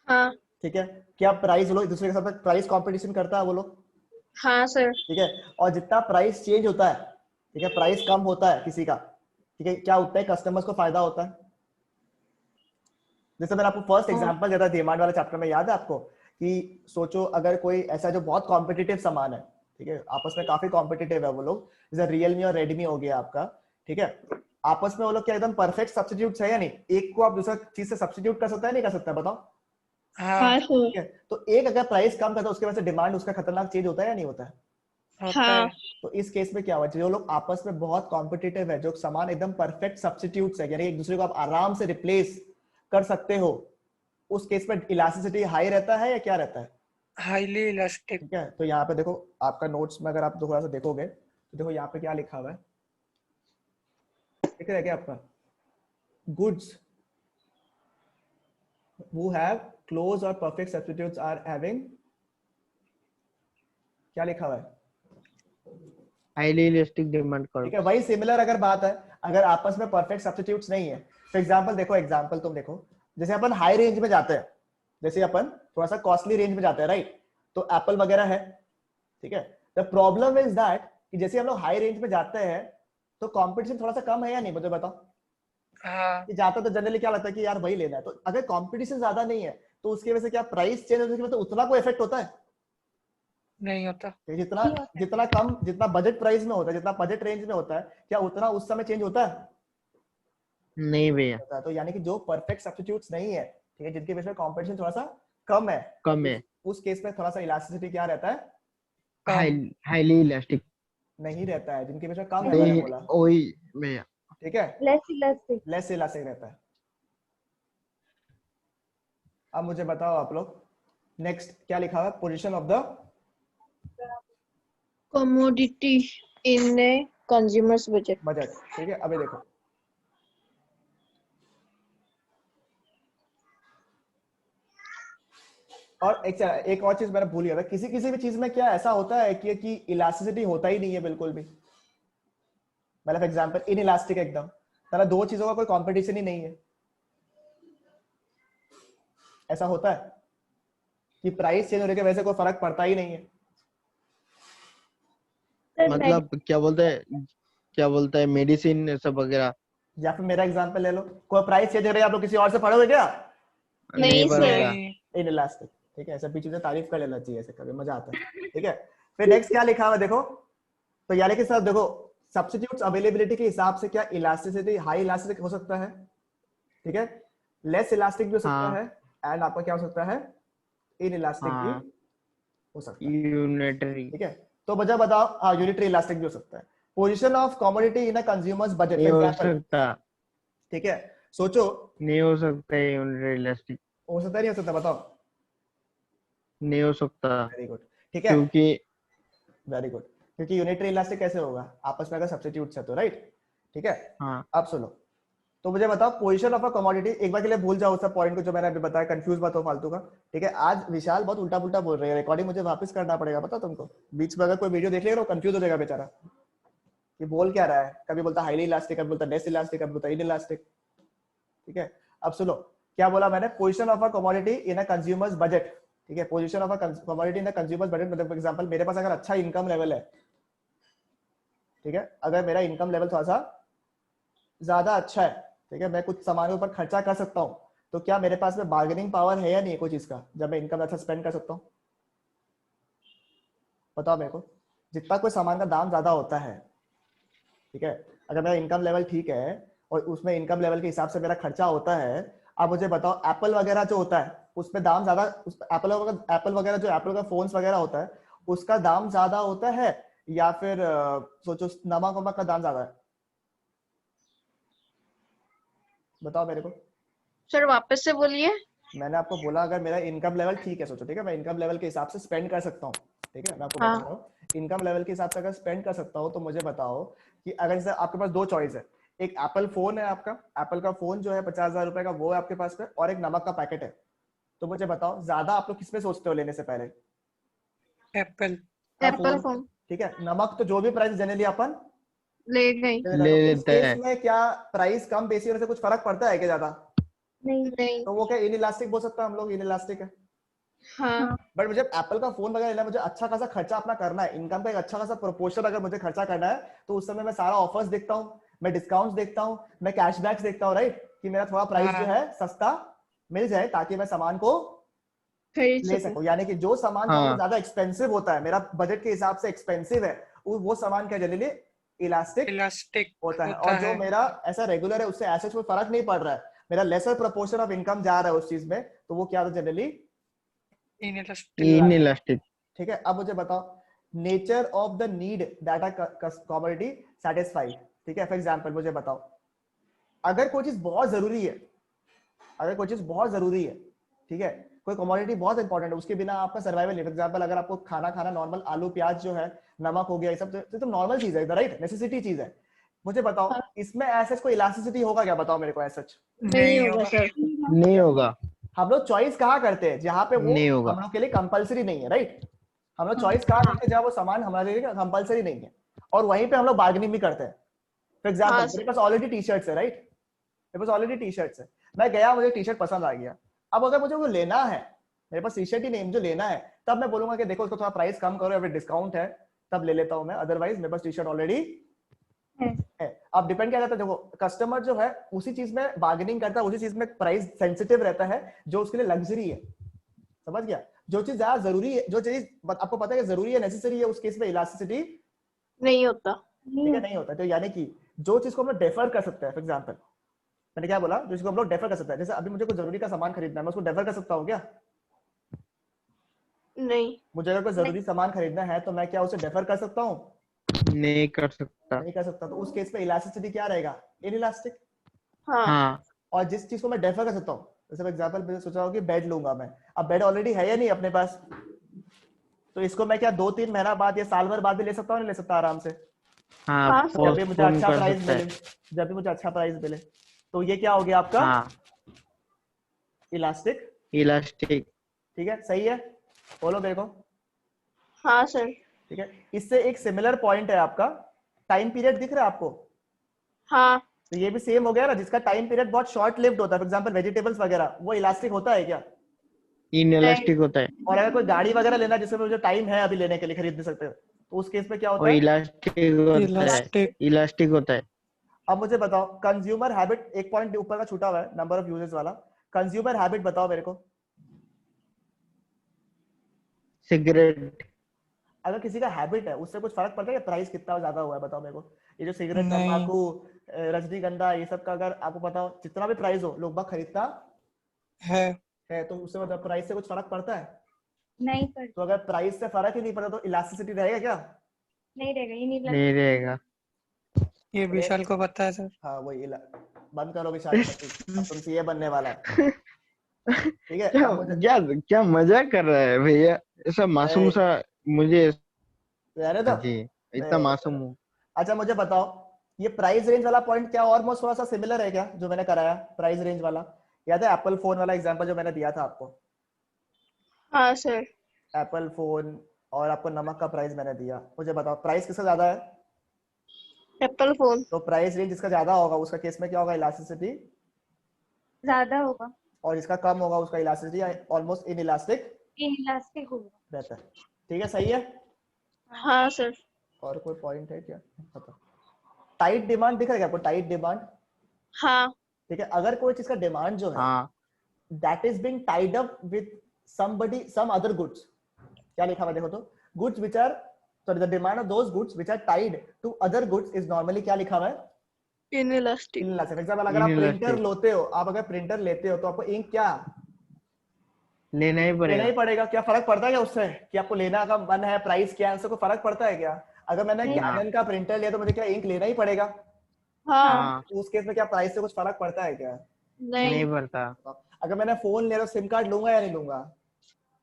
हाँ। ठीक है, क्या प्राइस लोग एक दूसरे के साथ प्राइस कंपटीशन करता है वो लोग? हाँ सर। ठीक है, और जितना प्राइस चेंज होता है, ठीक है, प्राइस कम होता है किसी का, ठीक है, क्या उतना ही कस्टमर्स को फायदा होता है? जैसे मैंने आपको फर्स्ट एग्जांपल दिया था डिमांड वाले चैप्टर में, याद है आपको? कि सोचो अगर कोई ऐसा जो बहुत कॉम्पिटिटिव सामान है, ठीक है, आपस में काफी कॉम्पिटिटिव है वो लोग, जैसे रियलमी और रेडमी हो गया आपका, ठीक है, आपस में वो लोग क्या एकदम परफेक्ट सब्स्टिट्यूट है या नहीं? एक को आप दूसरा चीज से सब्स्टिट्यूट कर सकता है, नहीं कर सकता? बताओ। हाँ हाँ सर। ठीक है, तो एक अगर प्राइस कम करता है उसके वजह से डिमांड उसका खतरनाक चेंज होता है या नहीं होता है? होता हाँ। है। तो इस केस में क्या हुआ, जो लोग आपस में बहुत कॉम्पिटिटिव है, जो सामान एकदम परफेक्ट सब्स्टिट्यूट्स है, यानी एक दूसरे को आप आराम से रिप्लेस कर सकते हो, उस केस में इलास्टिसिटी हाई रहता है या क्या रहता है? Highly elastic. ठीक है, तो यहाँ पे देखो आपका नोट्स में अगर आप थोड़ा सा देखोगे तो देखो यहाँ पे क्या लिखा हुआ है, दिख रहा है क्या आपका? Goods who have close or perfect substitutes are having, क्या लिखा हुआ है? हाईली इलास्टिक डिमांड ठीक कर्व। है, वही सिमिलर अगर बात है, अगर आपस में परफेक्ट सब्स्टिट्यूट्स नहीं है, फॉर एग्जांपल देखो, एग्जांपल तुम देखो, जैसे अपन हाई रेंज में जाते हैं, जैसे अपन थोड़ा सा कॉस्टली रेंज में जाते हैं, राइट? तो एप्पल वगैरह है, ठीक है। द प्रॉब्लम इज दैट कि जैसे हम लोग हाई रेंज में जाते हैं तो कंपटीशन थोड़ा सा कम है या नहीं, मुझे बताओ। हाँ कि जाता तो जनरली क्या लगता है कि यार वही लेना है, तो अगर कंपटीशन ज्यादा नहीं है तो उसकी वजह से क्या प्राइस चेंज होने की वजह से उतना कोई इफेक्ट होता है? नहीं होता। कि जितना जितना कम, जितना बजट प्राइस में होता है, जितना बजट रेंज में होता है, क्या उतना उस समय चेंज होता है? नहीं भैया, होता है। तो यानी कि जो परफेक्ट सब्स्टिट्यूट्स नहीं है, ठीक है, जिनके बीच में कंपटीशन थोड़ा सा कम है, कम है। उस केस में थोड़ा सा इलास्टिसिटी क्या रहता है? कम। हाईली इलास्टिक नहीं रहता है, जिनके बीच में कम है, मैंने नहीं, बोला। वही भैया। ठीक है, लेस इलास्टिक। लेस इलास्टिक रहता है। अब मुझे बताओ आप लोग, नेक्स्ट क्या लिखा हुआ है? Position of the commodity in a consumer's budget. Budget. ठीक है, अभी देखो, और एक और चीज मैंने भूल गया था, किसी किसी भी चीज में क्या ऐसा होता है कि इलास्टिसिटी होता ही नहीं है बिल्कुल भी, मतलब एग्जांपल इन इलास्टिक एकदम, सारा दो चीजों का कोई कंपटीशन ही नहीं है, ऐसा होता है कि प्राइस चेंज होने की वजह से कोई फर्क पड़ता ही नहीं है। मतलब क्या बोलते हैं मेडिसिन सब वगैरह। या फिर मेरा एग्जांपल ले लो, कोई प्राइस चेंज हो रही है, आप लोग किसी और से पढ़ोगे क्या? नहीं पड़ेगा। नहीं। In elastic. ठीक है, ऐसा बीच में तारीफ कर लेना चाहिए, ऐसे कभी मजा आता है। ठीक है, फिर नेक्स्ट क्या लिखा हुआ है देखो, तो यानी कि सर देखो, सब्स्टिट्यूट्स अवेलेबिलिटी के हिसाब से क्या इलास्टिसिटी हाई इलास्टिक हो सकता है, ठीक है, लेस इलास्टिक भी हो सकता हाँ। है, एंड आपका क्या हो सकता है? इन इलास्टिक भी हाँ। हो सकता है। यूनिटरी। ठीक है, तो वजह बताओ। हाँ, यूनिटरी इलास्टिक भी हो सकता है। Position of commodity in a consumers budget, नहीं फॉर हो एग्जांपल। सकता, ठीक है, सोचो, नहीं हो सकता है यूनिटरी इलास्टिक, हो सकता है नहीं हो सकता? बताओ। नहीं हो सकता वेरी गुड। ठीक है, क्योंकि वेरी गुड। क्योंकि यूनिटरी इलास्टिक कैसे होगा, आपस में अगर सब्स्टिट्यूट है तो, राइट। ठीक है, हाँ अब सुनो, तो मुझे बताओ पोजीशन ऑफ अ कमोडिटी, एक बार के लिए भूल जाओ उस पॉइंट को जो मैंने अभी बताया, कंफ्यूज मत हो फालतू का। ठीक है, आज विशाल बहुत उल्टा पुल्टा बोल रहे हैं, रिकॉर्डिंग मुझे वापस करना पड़ेगा, पता तुमको। बीच में अगर कोई वीडियो देख लेगा तो कंफ्यूज हो जाएगा बेचारा, ये बोल क्या रहा है, कभी बोलता हाईली इलास्टिक, कभी बोलता लेस इलास्टिक, कभी बोलता इन इलास्टिक। ठीक है, अब सुनो क्या बोला मैंने, position of a commodity in a consumers budget. ठीक है, position of a commodity in a consumers budget, मतलब फॉर एग्जांपल मेरे पास अगर अच्छा इनकम लेवल है, ठीक है, अगर मेरा इनकम लेवल थोड़ा सा ज्यादा अच्छा है, ठीक है, मैं कुछ सामान के ऊपर खर्चा कर सकता हूँ, तो क्या मेरे पास में बार्गेनिंग पावर है या नहीं कोई चीज का, जब मैं इनकम अच्छा स्पेंड कर सकता हूँ? बताओ मेरे को। जितना कोई सामान का दाम ज्यादा होता है, ठीक है, अगर मेरा इनकम लेवल ठीक है और उसमें इनकम लेवल के हिसाब से मेरा खर्चा होता है, आप मुझे बताओ एप्पल वगैरह जो होता है उसमें दाम ज्यादा, एप्पल वगैरह जो एप्पल का फोन्स वगैरह होता है उसका दाम ज्यादा होता है, या फिर सोचो नमक वमक का दाम ज्यादा है? बताओ मेरे को। सर वापस से बोलिए। मैंने आपको बोला अगर मेरा इनकम लेवल ठीक है, सोचो, ठीक है, मैं इनकम लेवल के हिसाब से स्पेंड कर सकता हूँ, ठीक है, मैं आपको हाँ। बता रहा हूँ इनकम लेवल के हिसाब से अगर स्पेंड कर सकता हूँ, तो मुझे बताओ कि अगर जैसे आपके पास दो चॉइस है, एक एप्पल फोन है आपका, एप्पल का फोन जो है 50,000 रुपए का वो है आपके पास में, और एक नमक का पैकेट है, तो मुझे बताओ ज्यादा आप लोग किसमें सोचते हो लेने से पहले? एप्पल। एप्पल फोन, फोन ठीक है, नमक तो जो भी प्राइस जनरली अपन ले गई। ले तो इस लेते केस हैं। में क्या प्राइस कम बेसी होने से कुछ फर्क पड़ता है क्या ज्यादा? नहीं। नहीं। तो वो क्या इन इलास्टिक बोल सकते हैं हम लोग, इन इलास्टिक है। हाँ। बट मुझे एप्पल का फोन वगैरह लेना, मुझे अच्छा खासा खर्चा अपना करना है, इनकम का एक अच्छा खासा प्रोपोर्शन अगर मुझे खर्चा करना है, तो उस समय मैं सारा ऑफर्स देखता हूँ, मैं डिस्काउंट्स देखता हूँ, मैं कैशबैक्स देखता हूँ, राइट, कि मेरा थोड़ा प्राइस जो है सस्ता मिल जाए ताकि मैं सामान को खरीद ले सकूं। सकूं। यानी कि जो सामान थोड़ा हाँ ज्यादा एक्सपेंसिव होता है, मेरा बजट के हिसाब से एक्सपेंसिव है, वो सामान क्या जनरली इलास्टिक इलास्टिक होता है, होता और जो है। मेरा ऐसा रेगुलर है उससे ऐसे कोई फर्क नहीं पड़ रहा है, मेरा लेसर प्रोपोर्शन ऑफ इनकम जा रहा है उस चीज में, तो वो क्या होता है generally in elastic. In elastic. ठीक है, अब मुझे बताओ nature of the need that a commodity satisfy. ठीक है, फॉर एग्जांपल मुझे बताओ अगर कोई चीज बहुत जरूरी है, अगर कोई चीज बहुत जरूरी है, ठीक है, कोई कमोडिटी बहुत इंपॉर्टेंट है, उसके बिना आपका सर्वाइवल नहीं। फॉर एग्जांपल अगर आपको खाना खाना नॉर्मल आलू प्याज जो है, नमक हो गया, ये सब तो नॉर्मल चीज है, राइट, नेसेसिटी चीज है, मुझे बताओ हाँ। इसमें ऐसा कोई इलास्टिसिटी होगा क्या? बताओ मेरे को ऐसा। नहीं होगा सर। नहीं होगा। हम लोग चॉइस कहाँ करते हैं जहां पे वो नहीं होगा। हम लोग के लिए कंपलसरी नहीं है, राइट, हम लोग चॉइस कहाँ करते हैं जहां वो सामान हमारे लिए कंपलसरी नहीं है, और वहीं पे हम लोग बार्गेनिंग भी करते हैं। फॉर एग्जाम्पल हाँ, मेरे पास ऑलरेडी टी शर्ट्स है, राइट, मेरे पास ऑलरेडी टी शर्ट्स है, मैं गया, मुझे टी शर्ट पसंद आ गया, अब अगर मुझे वो लेना है, मेरे पास टी शर्ट ही नहीं मुझे लेना है, तब मैं बोलूंगा कि देखो उसको थोड़ा प्राइस कम करो, अगर डिस्काउंट है तब ले लेता हूं मैं, अदरवाइज मेरे पास टी शर्ट ऑलरेडी है। अब डिपेंड क्या रहता है, देखो कस्टमर जो है उसी चीज में बार्गेनिंग करता है, उसी चीज में प्राइस सेंसिटिव रहता है जो उसके लिए लग्जरी है, समझ गया? जो चीज ज्यादा जरूरी है, जो चीज आपको पता है कि जरूरी है, नेसेसरी है, उस केस में इलास्टिसिटी नहीं होता। ठीक है नहीं होता। तो यानी कि जो चीज को हम लोग डेफर कर सकते हैं, फॉर एग्जांपल मैंने क्या बोला, जिसको हम लोग डेफर कर सकते हैं, जैसे अभी मुझे कोई जरूरी का सामान खरीदना है, मैं उसको डेफर कर सकता हूँ क्या? नहीं। मुझे अगर कोई जरूरी सामान खरीदना है तो मैं क्या उसे डेफर कर सकता हूँ? नहीं कर सकता। नहीं कर सकता। तो उस केस में इलास्टिसिटी क्या रहेगा? इनइलास्टिक। हाँ। हाँ और जिस चीज को मैं डेफर कर सकता हूँ, जैसे फॉर एग्जांपल मैंने सोचा हो कि बेड लूंगा मैं, अब बेड ऑलरेडी है या नहीं अपने पास, तो इसको मैं क्या 2-3 महीना बाद या साल भर बाद भी ले सकता हूँ, नहीं ले सकता आराम से? हाँ हाँ, जब भी मुझे पोस्टपोन अच्छा कर प्राइस सकता मिले, है। जब भी मुझे अच्छा प्राइस मिले, तो ये क्या हो गया आपका? हाँ इलास्टिक। इलास्टिक। ठीक है, सही है, बोलो मेरे को। हाँ सर। ठीक है, इससे एक सिमिलर पॉइंट है आपका, टाइम पीरियड दिख रहा है आपको? हाँ। तो ये भी सेम हो गया ना, जिसका टाइम पीरियड बहुत शॉर्ट लिव्ड होता है, फॉर एग्जांपल वेजिटेबल्स वगैरह, वो इलास्टिक होता है क्या? इन इलास्टिक होता है। और अगर कोई गाड़ी वगैरह लेना जिसमें मुझे टाइम है अभी लेने के लिए, खरीद नहीं सकते, तो उस केस में क्या वो होता है? इलास्टिक होता है। इलास्टिक। इलास्टिक होता है। अब मुझे बताओ कंज्यूमर हैबिट, एक पॉइंट ऊपर का छूटा हुआ है, नंबर ऑफ यूजेस वाला, कंज्यूमर हैबिट बताओ मेरे को। सिगरेट। अगर किसी का हैबिट है उससे कुछ फर्क पड़ता है? प्राइस कितना ज्यादा हुआ है बताओ मेरे को। ये जो सिगरेट, नहीं। तंबाकू, रजनीगंधा, ये सब का अगर आपको बताओ जितना भी प्राइस हो लोग बाग खरीदता है। है, तो उससे मतलब प्राइस से कुछ फर्क पड़ता है? नहीं कर तो अगर प्राइस से फर्क ही नहीं पड़ता तो इलास्टिसिटी रहेगा क्या? नहीं रहेगा, ये नहीं नहीं रहेगा। ये विशाल को पता है सर। हाँ वही बंद करो विशाल, अब तुम सीए बनने वाला है, ठीक है? क्या अब मुझे क्या क्या मजाक कर रहा है भैया, ऐसा मासूम सा मुझे। रहने दो, जी इतना मासूम हूँ। अच्छा मुझे बताओ, ये प्राइस रेंज वाला पॉइंट क्या ऑलमोस्ट थोड़ा सा सिमिलर है क्या जो मैंने कराया प्राइस रेंज वाला? याद है एप्पल फोन वाला एग्जांपल जो मैंने दिया था आपको? हाँ सर। एप्पल फोन और आपको नमक का प्राइस मैंने दिया, मुझे बताओ प्राइस किसका ज्यादा है? Apple phone. तो प्राइस रेंज जिसका ज्यादा होगा उसका केस में क्या होगा? इलास्टिसिटी ज्यादा होगा, और जिसका कम होगा उसका इलास्टिसिटी ऑलमोस्ट इनइलास्टिक इनइलास्टिक होगा। रहता है। ठीक है, सही है। हाँ सर। और कोई पॉइंट है क्या? बताओ। टाइट डिमांड दिख रहा है क्या आपको? टाइट डिमांड, हाँ। ठीक है। अगर कोई चीज का डिमांड जो है हाँ that is being tied up with somebody some other goods, क्या लिखा हुआ देखो तो, goods which are sorry the demand of those goods which are tied to other goods is normally क्या लिखा हुआ है? इनइलास्टिक। इनइलास्टिक। एग्जांपल अगर आप Inelastic. प्रिंटर लेते हो, आप अगर प्रिंटर लेते हो तो आपको इंक क्या लेना ही लेना पड़ेगा। ही पड़ेगा। क्या फर्क पड़ता है क्या उससे कि आपको लेना का मन है, प्राइस क्या है, उससे कोई फर्क पड़ता है क्या? अगर मैंने नहीं। कैनन का प्रिंटर लिया तो मुझे क्या इंक लेना ही पड़ेगा? हाँ। हाँ तो उस केस में क्या प्राइस से कुछ फर्क पड़ता है क्या? नहीं नहीं भरता। अगर मैंने फोन ले रहा सिम कार्ड लूंगा या नहीं लूंगा?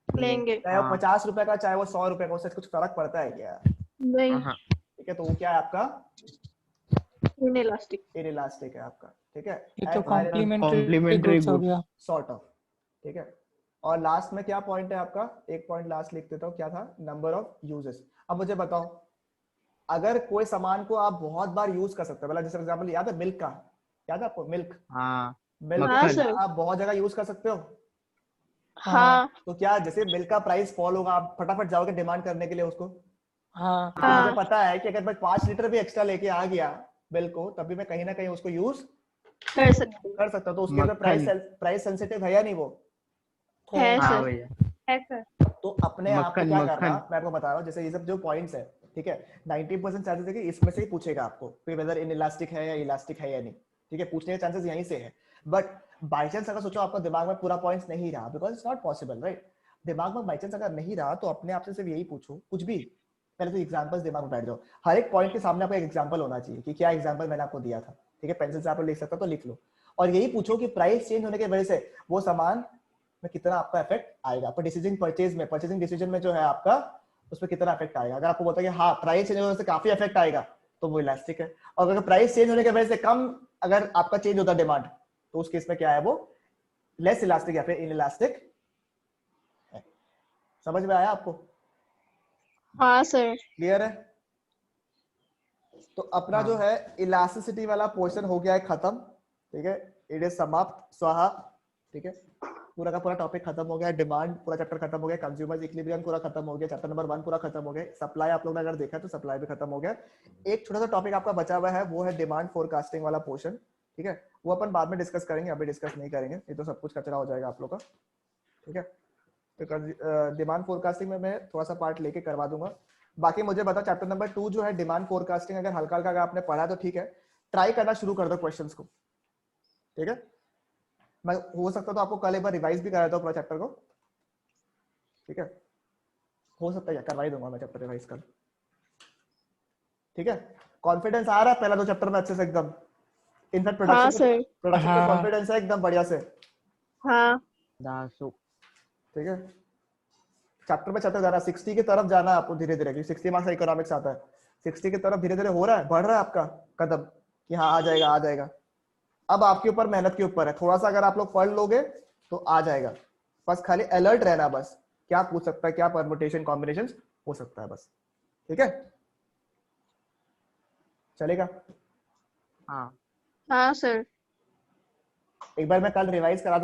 लेंगे। चाहे वो हाँ 50 रुपए का चाहे वो 100 रुपए का, उससे कुछ फर्क पड़ता है क्या? नहीं। हाँ ठीक है, तो वो क्या है आपका? इनइलास्टिक। इनइलास्टिक है आपका। ठीक है, ये तो And कॉम्प्लीमेंट्री Complementary गुड्स हो goods. गया। sort of, ठीक है। और लास्ट में क्या पॉइंट है आपका? एक पॉइंट लास्ट लिख देता हूँ, क्या था? Number of uses. अब मुझे बताओ, अगर कोई सामान को आप बहुत बार यूज कर सकते हो, मतलब जैसे एग्जांपल याद है मिल्क का, याद है आपको मिल्क? हाँ मिल्क हाँ मक्खन। सर। आप बहुत जगह यूज कर सकते हो। हाँ। तो क्या जैसे मिल्क का प्राइस फॉल होगा आप फटाफट जाओगे डिमांड करने के लिए उसको? हाँ क्योंकि मुझे हाँ। पता है कि अगर मैं 5 लीटर भी एक्स्ट्रा लेके आ गया मिल्क को, तब भी मैं कहीं ना कहीं उसको यूज कर सकते कर सकता हूं। तो उसके लिए मक्खन। प्राइस सेंसिटिव है या नहीं वो? है हाँ सर। भैया। है सर। तो अपने आप को मक्खन क्या करना, मक्खन। मैं आपको बता रहा हूँ, जैसे ये सब जो पॉइंट्स है, ठीक है, 90% चांसेस है कि इसमें से ही पूछेगा आपको कि वेदर इनइलास्टिक है या इलास्टिक है या नहीं। ठीक है, पूछने के चांसेस यहीं से है। बट बाई चांस अगर सोचो आपका दिमाग में पूरा पॉइंट्स नहीं रहा, because it's not possible, right? दिमाग में बाई चांस अगर नहीं रहा तो अपने आप से सिर्फ यही पूछो कुछ भी, पहले तो एग्जांपल्स दिमाग में बैठ जाओ। हर एक पॉइंट के सामने आपको एक एग्जांपल होना चाहिए कि क्या एग्जांपल मैंने आपको दिया था। ठीक है, पेंसिल से आप लिख सकते हो तो लिख लो, और यही पूछो कि प्राइस चेंज होने की वजह से वो सामान में कितना आपका इफेक्ट आएगा। आपको डिसीजन परचेजिंग डिसीजन में जो है आपका, उसमें कितना इफेक्ट आएगा। अगर आपको बोलता है कि हाँ प्राइस चेंज होने से काफी इफेक्ट आएगा, तो वो इलास्टिक है। और अगर प्राइस चेंज होने की वजह से कम अगर आपका चेंज होता है डिमांड, तो उस केस में क्या है वो? लेस इलास्टिक या फिर इनइलास्टिक है। समझ में आया आपको? हाँ सर। क्लियर है? तो अपना जो हाँ है इलास्टिसिटी वाला पोर्शन हो गया है खत्म। ठीक है, इट इज समाप्त, स्वाहा। ठीक है, पूरा का पूरा टॉपिक खत्म हो गया। डिमांड पूरा चैप्टर खत्म हो गया, कंज्यूमर्स इक्विलिब्रियम पूरा खत्म हो गया, चैप्टर नंबर 1 पूरा खत्म हो गया। सप्लाई आप लोग ने अगर देखा तो सप्लाई भी खत्म हो गया। एक छोटा सा टॉपिक आपका बचा हुआ है, वो है डिमांड फोरकास्टिंग वाला पोर्शन। ठीक है, वो अपन बाद में डिस्कस करेंगे, अभी डिस्कस नहीं करेंगे, ये तो सब कुछ कचरा हो जाएगा आप लोग का। ठीक है, तो डिमांड फोरकास्टिंग में मैं थोड़ा सा पार्ट लेके करवा दूंगा। बाकी मुझे बता, चैप्टर नंबर 2 जो है डिमांड फोरकास्टिंग, अगर हल्का हल्का अगर आपने पढ़ा तो ठीक है, ट्राई करना शुरू कर दो क्वेश्चंस को। ठीक है, मैं हो सकता तो आपको कल एक बार रिवाइज भी करा देता हूं पूरा चैप्टर को। ठीक है, हो सकता है करवा ही दूंगा मैं चैप्टर रिवाइज कल। ठीक है, कॉन्फिडेंस आ रहा है पहला 2 चैप्टर में अच्छे से एकदम? इनफैक्ट हाँ प्रोडक्शन सर। हाँ। कॉन्फिडेंस है एकदम बढ़िया से। हाँ। दासु। ठीक है, चैप्टर पे चैप्टर जाना, 60 की तरफ जाना आपको धीरे धीरे, क्योंकि 60 मार्क्स इकोनॉमिक्स आता है। 60 की तरफ धीरे धीरे हो रहा है, बढ़ रहा है आपका कदम कि हाँ आ जाएगा आ जाएगा। अब आपके ऊपर, मेहनत के ऊपर है। थोड़ा सा अगर आप लोग पढ़ लोगे तो आ जाएगा, बस खाली अलर्ट रहना, बस क्या पूछ सकता है, क्या परमुटेशन कॉम्बिनेशन हो सकता है, बस। ठीक है, चलेगा? हाँ हाँ सर। एक बार मैं कल रिवाइज करा